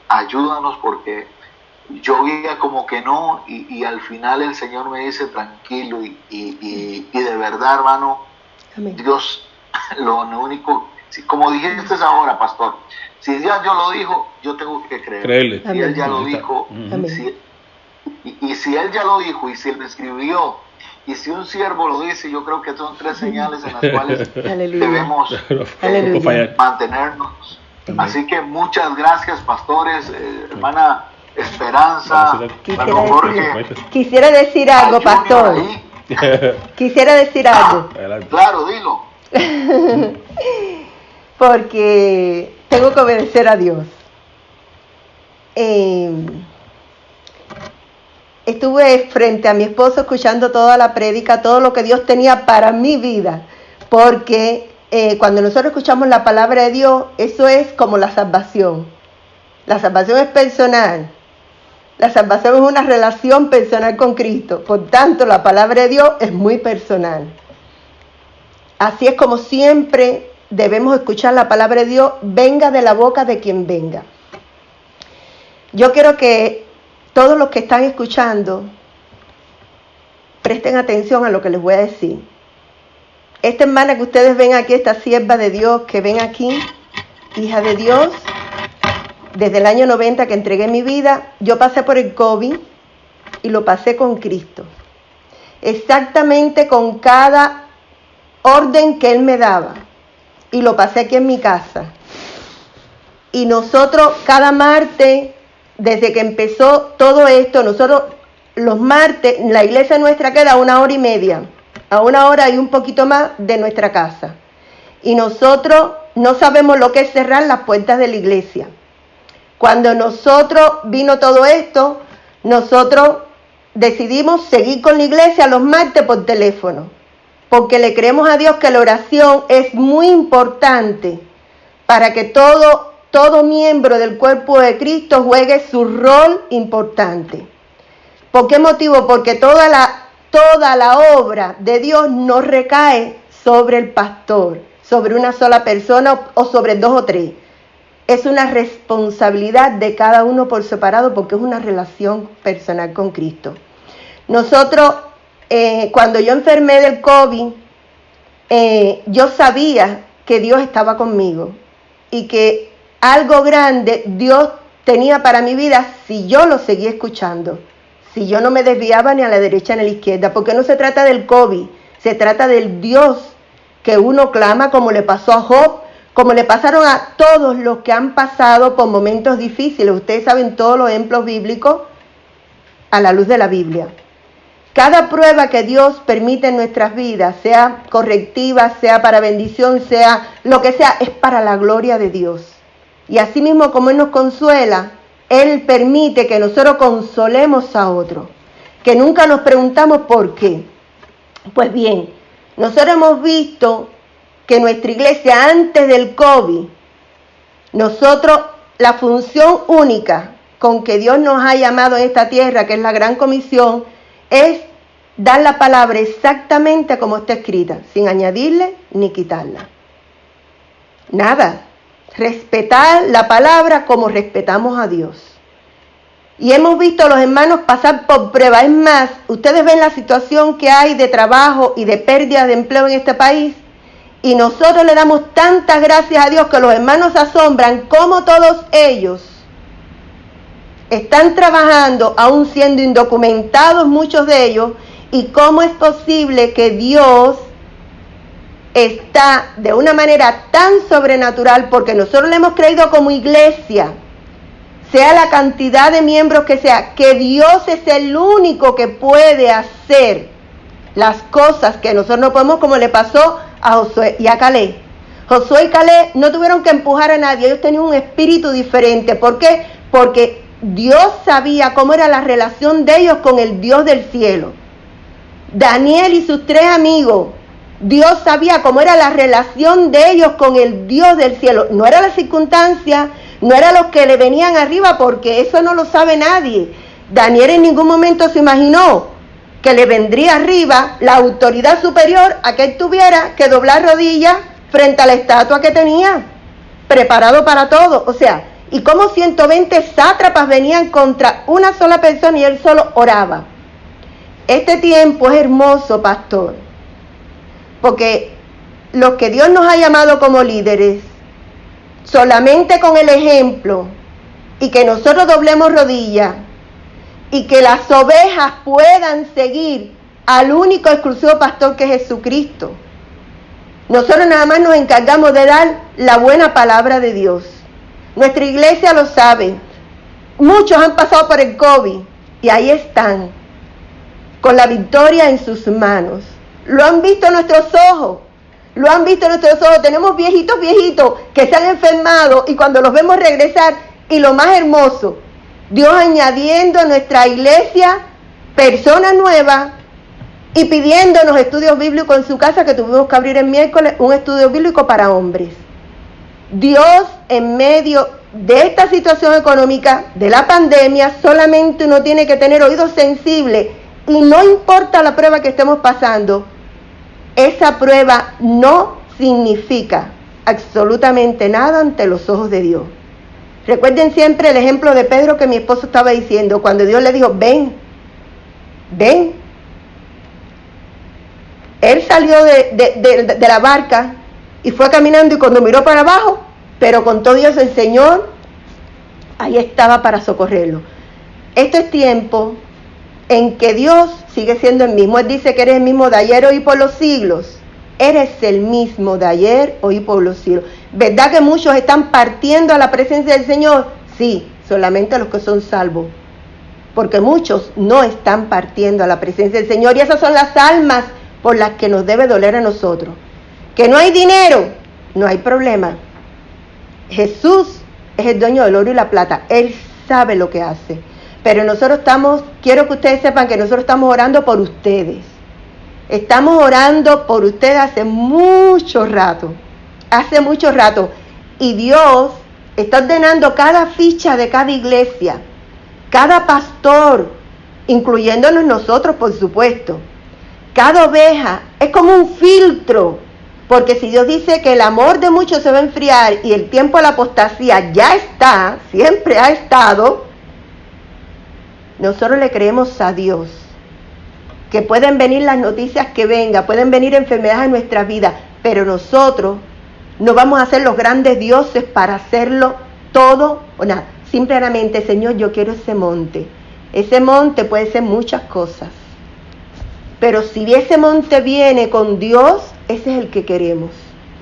ayúdanos, porque yo veía como que no, y al final el Señor me dice, tranquilo, y de verdad, hermano, amén. Dios, lo único, como dijiste ahora, pastor, si Dios yo lo dijo, yo tengo que creer. Créele. Si Él ya lo dijo, si Él ya lo dijo, y si Él me escribió, y si un siervo lo dice, yo creo que son 3 señales en las cuales debemos mantenernos. Amén. Así que muchas gracias, pastores, hermana Esperanza, hermano Jorge. Quisiera decir algo, pastor. Quisiera decir algo. Claro, dilo. Porque tengo que obedecer a Dios. Estuve frente a mi esposo escuchando toda la prédica, todo lo que Dios tenía para mi vida, porque cuando nosotros escuchamos la palabra de Dios, eso es como la salvación. La salvación es personal. La salvación es una relación personal con Cristo. Por tanto, la palabra de Dios es muy personal. Así es como siempre debemos escuchar la palabra de Dios, venga de la boca de quien venga. Yo quiero que todos los que están escuchando presten atención a lo que les voy a decir. Esta hermana que ustedes ven aquí, esta sierva de Dios que ven aquí, hija de Dios, desde el año 90 que entregué mi vida, yo pasé por el COVID y lo pasé con Cristo. Exactamente con cada orden que Él me daba. Y lo pasé aquí en mi casa. Y nosotros cada martes, desde que empezó todo esto, nosotros los martes, la iglesia nuestra queda a 1 hora y media, a 1 hora y un poquito más de nuestra casa. Y nosotros no sabemos lo que es cerrar las puertas de la iglesia. Cuando nosotros vino todo esto, nosotros decidimos seguir con la iglesia los martes por teléfono, porque le creemos a Dios que la oración es muy importante para que todo miembro del cuerpo de Cristo juegue su rol importante. ¿Por qué motivo? Porque toda la obra de Dios no recae sobre el pastor, sobre una sola persona o sobre 2 o 3. Es una responsabilidad de cada uno por separado, porque es una relación personal con Cristo. Nosotros, cuando yo enfermé del COVID, yo sabía que Dios estaba conmigo y que algo grande Dios tenía para mi vida si yo lo seguía escuchando, si yo no me desviaba ni a la derecha ni a la izquierda, porque no se trata del COVID, se trata del Dios que uno clama, como le pasó a Job, como le pasaron a todos los que han pasado por momentos difíciles. Ustedes saben todos los ejemplos bíblicos a la luz de la Biblia. Cada prueba que Dios permite en nuestras vidas, sea correctiva, sea para bendición, sea lo que sea, es para la gloria de Dios. Y así mismo como Él nos consuela, Él permite que nosotros consolemos a otros, que nunca nos preguntamos por qué. Pues bien, nosotros hemos visto que nuestra iglesia antes del COVID, nosotros, la función única con que Dios nos ha llamado en esta tierra, que es la Gran Comisión, es dar la palabra exactamente como está escrita, sin añadirle ni quitarla. Nada. Respetar la palabra como respetamos a Dios. Y hemos visto a los hermanos pasar por pruebas. Es más, ustedes ven la situación que hay de trabajo y de pérdida de empleo en este país. Y nosotros le damos tantas gracias a Dios que los hermanos se asombran cómo todos ellos están trabajando, aún siendo indocumentados muchos de ellos, y cómo es posible que Dios está de una manera tan sobrenatural, porque nosotros le hemos creído como iglesia, sea la cantidad de miembros que sea, que Dios es el único que puede hacer las cosas que nosotros no podemos, como le pasó a Josué y a Caleb. Josué y Caleb no tuvieron que empujar a nadie, ellos tenían un espíritu diferente. ¿Por qué? Porque Dios sabía cómo era la relación de ellos con el Dios del cielo. Daniel y sus 3 amigos, Dios sabía cómo era la relación de ellos con el Dios del cielo. No era la circunstancia, no era los que le venían arriba, porque eso no lo sabe nadie. Daniel en ningún momento se imaginó que le vendría arriba la autoridad superior a que él tuviera que doblar rodillas frente a la estatua que tenía, preparado para todo. O sea, y como 120 sátrapas venían contra una sola persona y él solo oraba. Este tiempo es hermoso, pastor, porque los que Dios nos ha llamado como líderes, solamente con el ejemplo y que nosotros doblemos rodillas y que las ovejas puedan seguir al único exclusivo pastor que es Jesucristo. Nosotros nada más nos encargamos de dar la buena palabra de Dios. Nuestra iglesia lo sabe. Muchos han pasado por el COVID y ahí están, con la victoria en sus manos. Lo han visto nuestros ojos. Lo han visto nuestros ojos. Tenemos viejitos que se han enfermado y cuando los vemos regresar, y lo más hermoso, Dios añadiendo a nuestra iglesia personas nuevas y pidiéndonos estudios bíblicos en su casa, que tuvimos que abrir el miércoles un estudio bíblico para hombres. Dios, en medio de esta situación económica, de la pandemia, solamente uno tiene que tener oídos sensibles y no importa la prueba que estemos pasando, esa prueba no significa absolutamente nada ante los ojos de Dios. Recuerden siempre el ejemplo de Pedro que mi esposo estaba diciendo, cuando Dios le dijo, ven. Él salió de la barca y fue caminando y cuando miró para abajo, pero con todo Dios el Señor, ahí estaba para socorrerlo. Este es tiempo en que Dios sigue siendo el mismo. Él dice que eres el mismo de ayer, hoy y por los siglos. Eres el mismo de ayer, hoy y por los siglos. ¿Verdad que muchos están partiendo a la presencia del Señor? Sí, solamente los que son salvos. Porque muchos no están partiendo a la presencia del Señor. Y esas son las almas por las que nos debe doler a nosotros. Que no hay dinero, no hay problema. Jesús es el dueño del oro y la plata. Él sabe lo que hace. Pero nosotros quiero que ustedes sepan que nosotros estamos orando por ustedes. Estamos orando por ustedes hace mucho rato. Y Dios está ordenando cada ficha de cada iglesia, cada pastor, incluyéndonos nosotros, por supuesto. Cada oveja es como un filtro, porque si Dios dice que el amor de muchos se va a enfriar y el tiempo de la apostasía ya está, siempre ha estado, nosotros le creemos a Dios, que pueden venir las noticias que vengan, pueden venir enfermedades en nuestra vida, pero nosotros no vamos a ser los grandes dioses para hacerlo todo o nada. Simplemente, Señor, yo quiero ese monte. Ese monte puede ser muchas cosas, pero si ese monte viene con Dios, ese es el que queremos.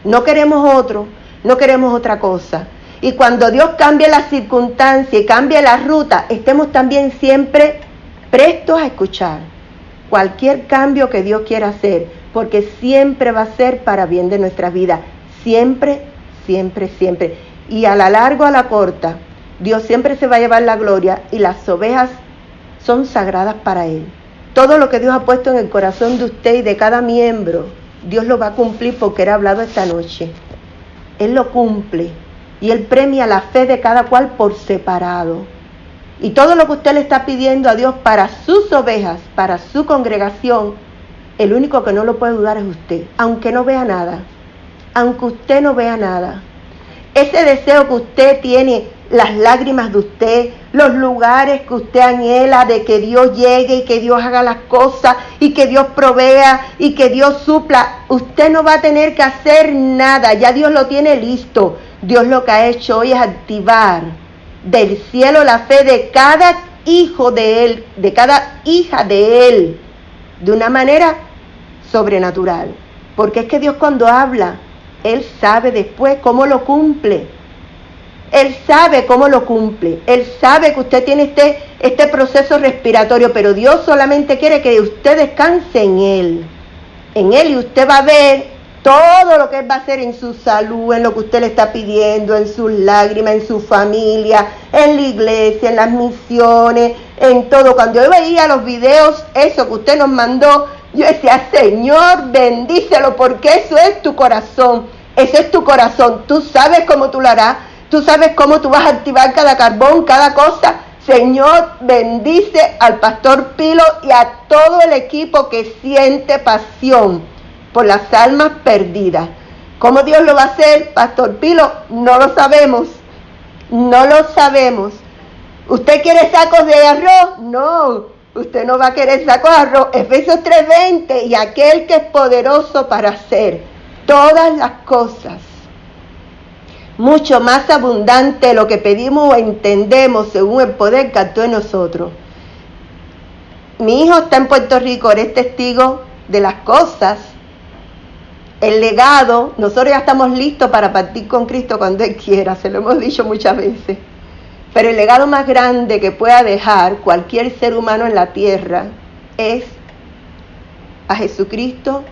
No queremos otro, no queremos otra cosa. Y cuando Dios cambie la circunstancia y cambie la ruta, estemos también siempre prestos a escuchar cualquier cambio que Dios quiera hacer, porque siempre va a ser para bien de nuestra vida. Siempre, siempre, siempre. Y a la larga o a la corta, Dios siempre se va a llevar la gloria y las ovejas son sagradas para Él. todo lo que Dios ha puesto en el corazón de usted y de cada miembro, Dios lo va a cumplir porque Él ha hablado esta noche. Él lo cumple y Él premia la fe de cada cual por separado. Y todo lo que usted le está pidiendo a Dios para sus ovejas, para su congregación, el único que no lo puede dudar es usted, aunque no vea nada, aunque usted no vea nada. Ese deseo que usted tiene, las lágrimas de usted, los lugares que usted anhela de que Dios llegue y que Dios haga las cosas y que Dios provea y que Dios supla, usted no va a tener que hacer nada, ya Dios lo tiene listo. Dios lo que ha hecho hoy es activar del cielo la fe de cada hijo de Él, de cada hija de Él, de una manera sobrenatural. Porque es que Dios cuando habla, Él sabe después cómo lo cumple. Él sabe cómo lo cumple. Él sabe que usted tiene este proceso respiratorio, pero Dios solamente quiere que usted descanse en Él. En Él, y usted va a ver todo lo que Él va a hacer en su salud, en lo que usted le está pidiendo, en sus lágrimas, en su familia, en la iglesia, en las misiones, en todo. Cuando yo veía los videos, eso que usted nos mandó, yo decía, Señor, bendícelo, porque eso es tu corazón. Eso es tu corazón. Tú sabes cómo tú lo harás. Tú sabes cómo tú vas a activar cada carbón, cada cosa. Señor, bendice al pastor Pilo y a todo el equipo que siente pasión por las almas perdidas. ¿Cómo Dios lo va a hacer, pastor Pilo? No lo sabemos. No lo sabemos. ¿Usted quiere sacos de arroz? No, usted no va a querer sacos de arroz. Efesios 3:20, y aquel que es poderoso para hacer todas las cosas mucho más abundante de lo que pedimos o entendemos según el poder que actúa en nosotros. Mi hijo está en Puerto Rico, eres testigo de las cosas, el legado. Nosotros ya estamos listos para partir con Cristo cuando Él quiera, se lo hemos dicho muchas veces. Pero el legado más grande que pueda dejar cualquier ser humano en la tierra es a Jesucristo,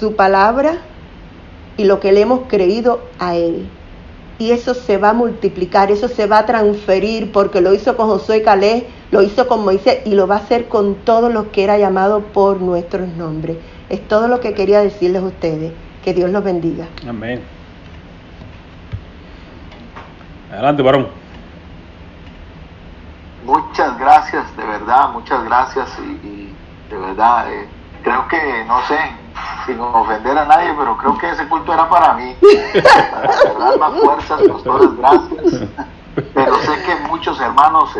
su palabra y lo que le hemos creído a Él. Y eso se va a multiplicar, eso se va a transferir, porque lo hizo con Josué y Caleb, lo hizo con Moisés y lo va a hacer con todos los que era llamado por nuestros nombres. Es todo lo que quería decirles a ustedes. Que Dios los bendiga. Amén. Adelante, varón. Muchas gracias, de verdad, muchas gracias y de verdad, creo que, no sé, sin ofender a nadie, pero creo que ese culto era para mí, para agarrar más fuerzas, pastores, gracias. Pero sé que muchos hermanos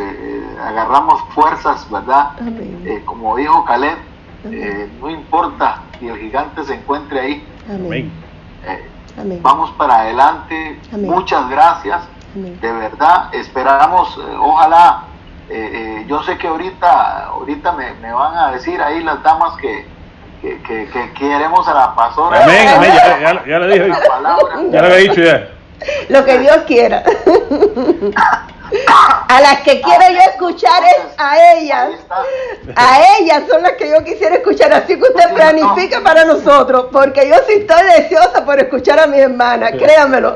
agarramos fuerzas, ¿verdad? Como dijo Caleb, no importa si el gigante se encuentre ahí. Amén. Vamos para adelante. Amén. Muchas gracias. Amén. De verdad, esperamos, ojalá, yo sé que ahorita me van a decir ahí las damas que queremos a la pastora. Amén, amén, ya le dije. Ya le había dicho ya. Lo que Dios quiera. A las que quiero yo escuchar es a ellas. A ellas son las que yo quisiera escuchar. Así que usted planifique para nosotros, porque yo sí estoy deseosa por escuchar a mis hermanas, créanmelo.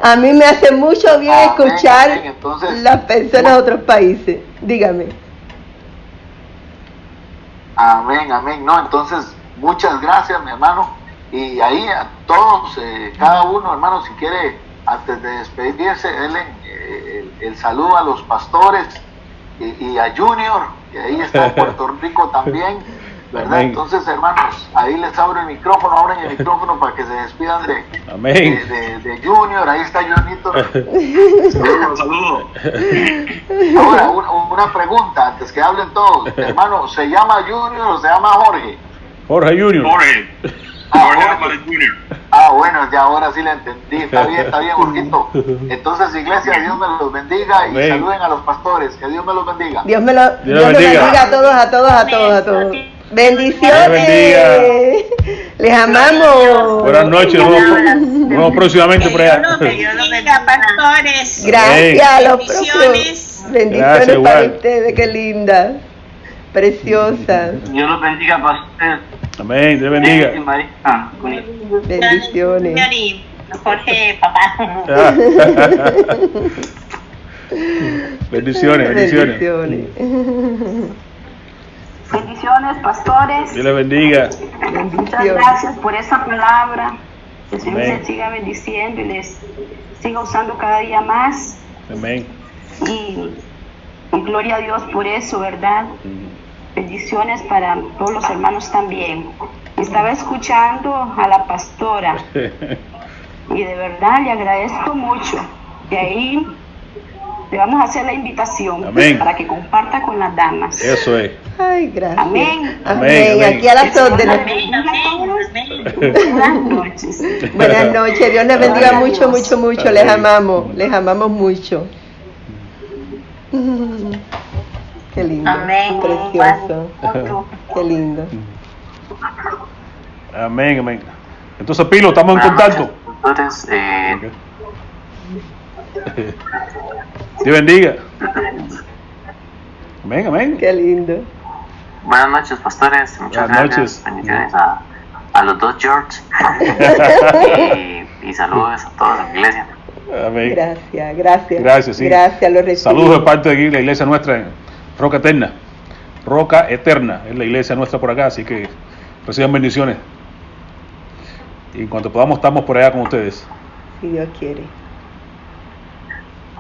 A mí me hace mucho bien escuchar entonces, las personas de otros países. Dígame. Amén, amén. No, entonces, muchas gracias, mi hermano. Y ahí a todos, cada uno, hermano, si quiere, antes de despedirse, el saludo a los pastores y a Junior, que ahí está en Puerto Rico también, ¿verdad? Amén. Entonces, hermanos, ahí les abro el micrófono, abren el micrófono para que se despidan de Junior. Ahí está Jonito. Saludos. Ahora, una pregunta antes que hablen todos. Hermano, ¿se llama Junior o se llama Jorge? Jorge Junior. Jorge Junior. Bueno, ya ahora sí le entendí. Está bien, Jorgito. Entonces, iglesia, Dios me los bendiga y amén. Saluden a los pastores. Que Dios me los bendiga. Dios me los bendiga a todos. Bendiciones. Les amamos. Buenas noches. Nos vemos próximamente por allá. Dios los bendiga, pastores. Gracias a los bendiciones. Bendiciones para ustedes. Qué linda. Preciosa. Dios los bendiga, pastores. Amén, Dios bendiga. Bendiciones. Jorge, papá. Bendiciones. Bendiciones, pastores. Dios le bendiga. Muchas Bendiciones. gracias por esa palabra. Que el Señor Amén. les siga bendiciendo y les siga usando cada día más. Amén. Y gloria a Dios por eso, ¿verdad? Bendiciones para todos los hermanos también. Estaba escuchando a la pastora y de verdad le agradezco mucho. De ahí le vamos a hacer la invitación Amén. para que comparta con las damas. Eso es. Ay, gracias. Amén. Amén. Amén. Aquí a las órdenes. Amén, amén, amén. Buenas noches. Buenas noches. Dios les bendiga Ay, mucho, Dios. mucho, mucho. Les amamos. Les amamos mucho. Qué lindo. Amén. Precioso. Otro. Qué lindo. Amén, amén. Entonces, Pilo, estamos en contacto. Entonces, Dios bendiga. Amén, amén. Qué lindo. buenas noches, pastores. Muchas Buenas gracias. noches. Bendiciones a los dos George. y saludos a todos en la iglesia. Amén. Gracias, gracias. Gracias, sí. Gracias, lo recibimos. Saludos de parte de la iglesia nuestra en Roca Eterna. Roca Eterna es la iglesia nuestra por acá, así que reciban bendiciones. Y en cuanto podamos, estamos por allá con ustedes. Si Dios quiere.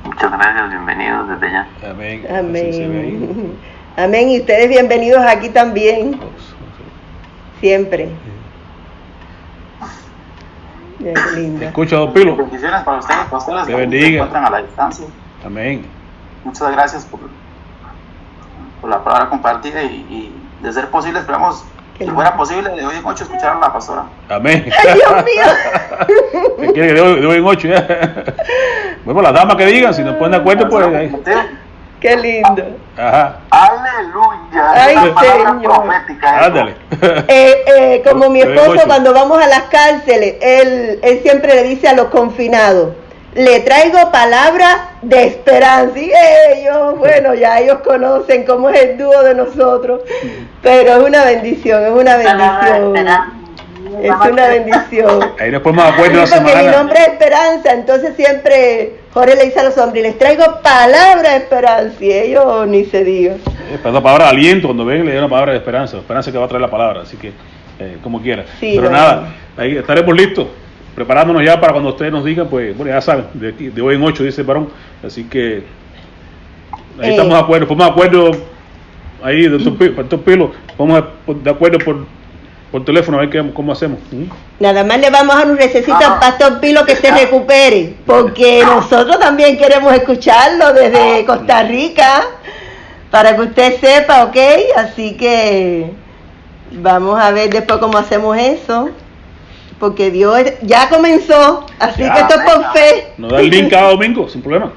Muchas gracias, bienvenidos desde allá. Amén. Así se ve ahí. Amén. Amén. Y ustedes bienvenidos aquí también. Siempre. Qué lindo. Escucha, don Pilo. Bendiciones para ustedes, pastores. Te que bendiga. se encuentran a la distancia. Amén. Muchas gracias por la palabra compartida y de ser posible, esperamos, Qué si fuera posible, de hoy en 8 escuchar a la pastora. Amén. ¡Ay, Dios mío! ¿Qué quiere que de hoy en 8 ya? Bueno, las damas que digan, si nos ponen de acuerdo, pues ahí. ¡Qué lindo! Ajá. Aleluya. Ay, es una palabra Señor. profética. eso. Ándale. Como mi Te doy esposo ocho. cuando vamos a las cárceles, él siempre le dice a los confinados, le traigo palabra de esperanza. Y ellos, bueno, ya ellos conocen cómo es el dúo de nosotros, pero es una bendición, es una bendición. Es una bendición. Ahí nos ponemos de acuerdo una Sí, porque mi semana. nombre es Esperanza, entonces siempre Jorge le dice a los hombres, les traigo palabra de esperanza, y ellos ni se digan. Pero la palabra de aliento, cuando ven, le da una palabra de esperanza. Esperanza que va a traer la palabra, así que, como quiera. Sí, Pero bueno. nada, ahí estaremos listos, preparándonos ya para cuando ustedes nos digan, pues, bueno, ya saben, de hoy en 8, dice el varón. Así que, ahí estamos de acuerdo. Ponemos de acuerdo, ahí, doctor Pilo, vamos de acuerdo por teléfono, a ver cómo hacemos. Nada más le vamos a dar un recesito al pastor Pilo que se recupere, porque nosotros también queremos escucharlo desde Costa Rica, para que usted sepa, ¿ok? Así que vamos a ver después cómo hacemos eso, porque Dios ya comenzó, así Ya, que esto es por fe. Nos da el link cada domingo, sin problema.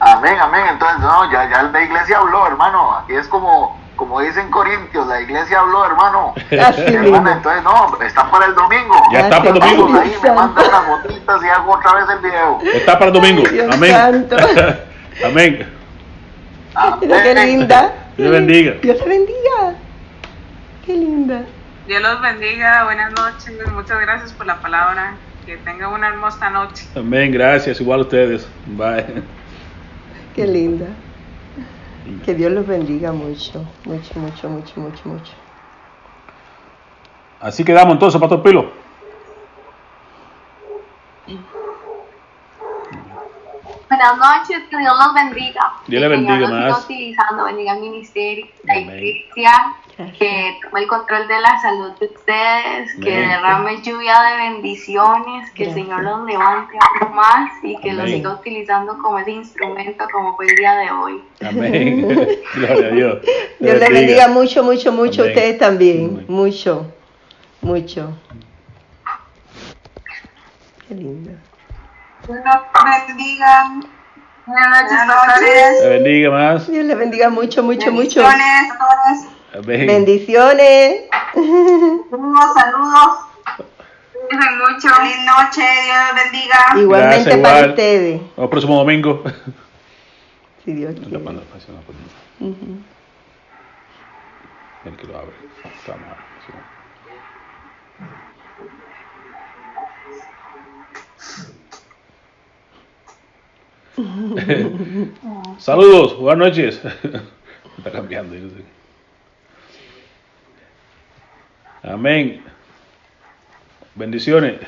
Amén, amén. Entonces, no, ya la iglesia habló, hermano. Aquí es como dicen Corintios, la iglesia habló, hermano. Así mismo. Hermana, entonces, no, está para el domingo. Ya está para el Ay, domingo. Ahí me mandan unas botitas y hago otra vez el video. Está para el domingo. Dios Amén. santo. Amén. Mira qué linda. Dios bendiga. Dios te bendiga. Qué linda. Dios los bendiga, buenas noches, muchas gracias por la palabra, que tengan una hermosa noche. Amén, gracias, igual a ustedes. Bye. Qué linda. Que Dios los bendiga mucho, mucho, mucho, mucho, mucho, mucho. Así quedamos entonces, Pastor Pilo. Buenas noches, que Dios los bendiga. Dios le Que el Señor bendiga los siga más. utilizando, bendiga el ministerio, la Amén. iglesia, Gracias. que tome el control de la salud de ustedes, que Amén. derrame lluvia de bendiciones, que el Gracias. Señor los levante aún más y que los Amén. siga utilizando como ese instrumento como fue el día de hoy. Amén. Gloria a Dios. Dios les bendiga mucho, mucho, mucho. Amén. Ustedes también. Amén. Mucho, mucho. Qué linda. Dios los bendiga. Buenas noches, pastores. Le bendiga más. Dios les bendiga mucho, mucho, mucho. Bendiciones, pastores. Amén. Bendiciones. Saludos. Cuídense mucho. Feliz noche, Dios los bendiga. Igualmente Gracias, para igual. ustedes. El próximo domingo. Si Dios La quiere. manda a pasar, Ujú. el que lo abre. Está mal, sí. Saludos, buenas noches. Está cambiando. Yo sé. Amén. Bendiciones.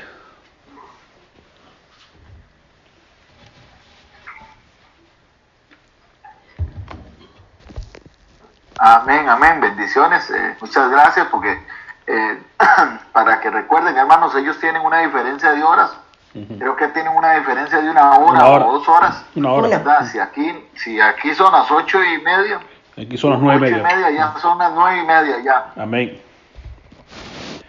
Amén, amén, bendiciones. Muchas gracias porque para que recuerden, hermanos, ellos tienen una diferencia de horas. Creo que tienen una diferencia de una hora o 2 horas. Una hora. ¿Verdad? Si aquí son las 8:30. Aquí son las 9:30. 8:30, ya son las 9:30 ya. Amén.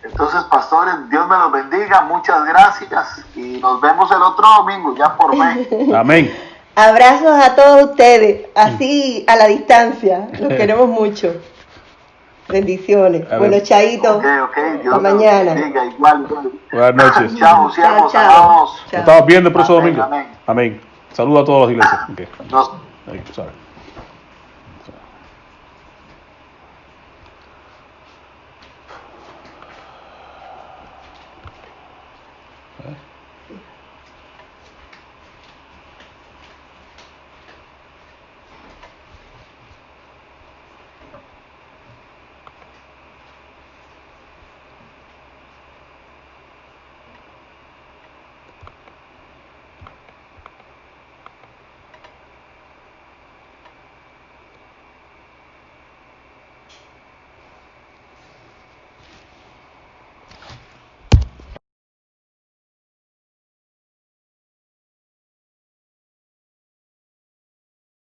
Entonces, pastores, Dios me los bendiga, muchas gracias y nos vemos el otro domingo ya por mes. Amén. Abrazos a todos ustedes, así a la distancia. Los queremos mucho. Bendiciones. Bueno, chaito. Ok, Dios Hasta mañana. bendiga, igual. Buenas noches. Chao, Chao, chao. amados. Nos estamos viendo el próximo Amén, domingo. amén. Amén. Saludos a todas las iglesias. Okay. Nos Ahí, tú sabes.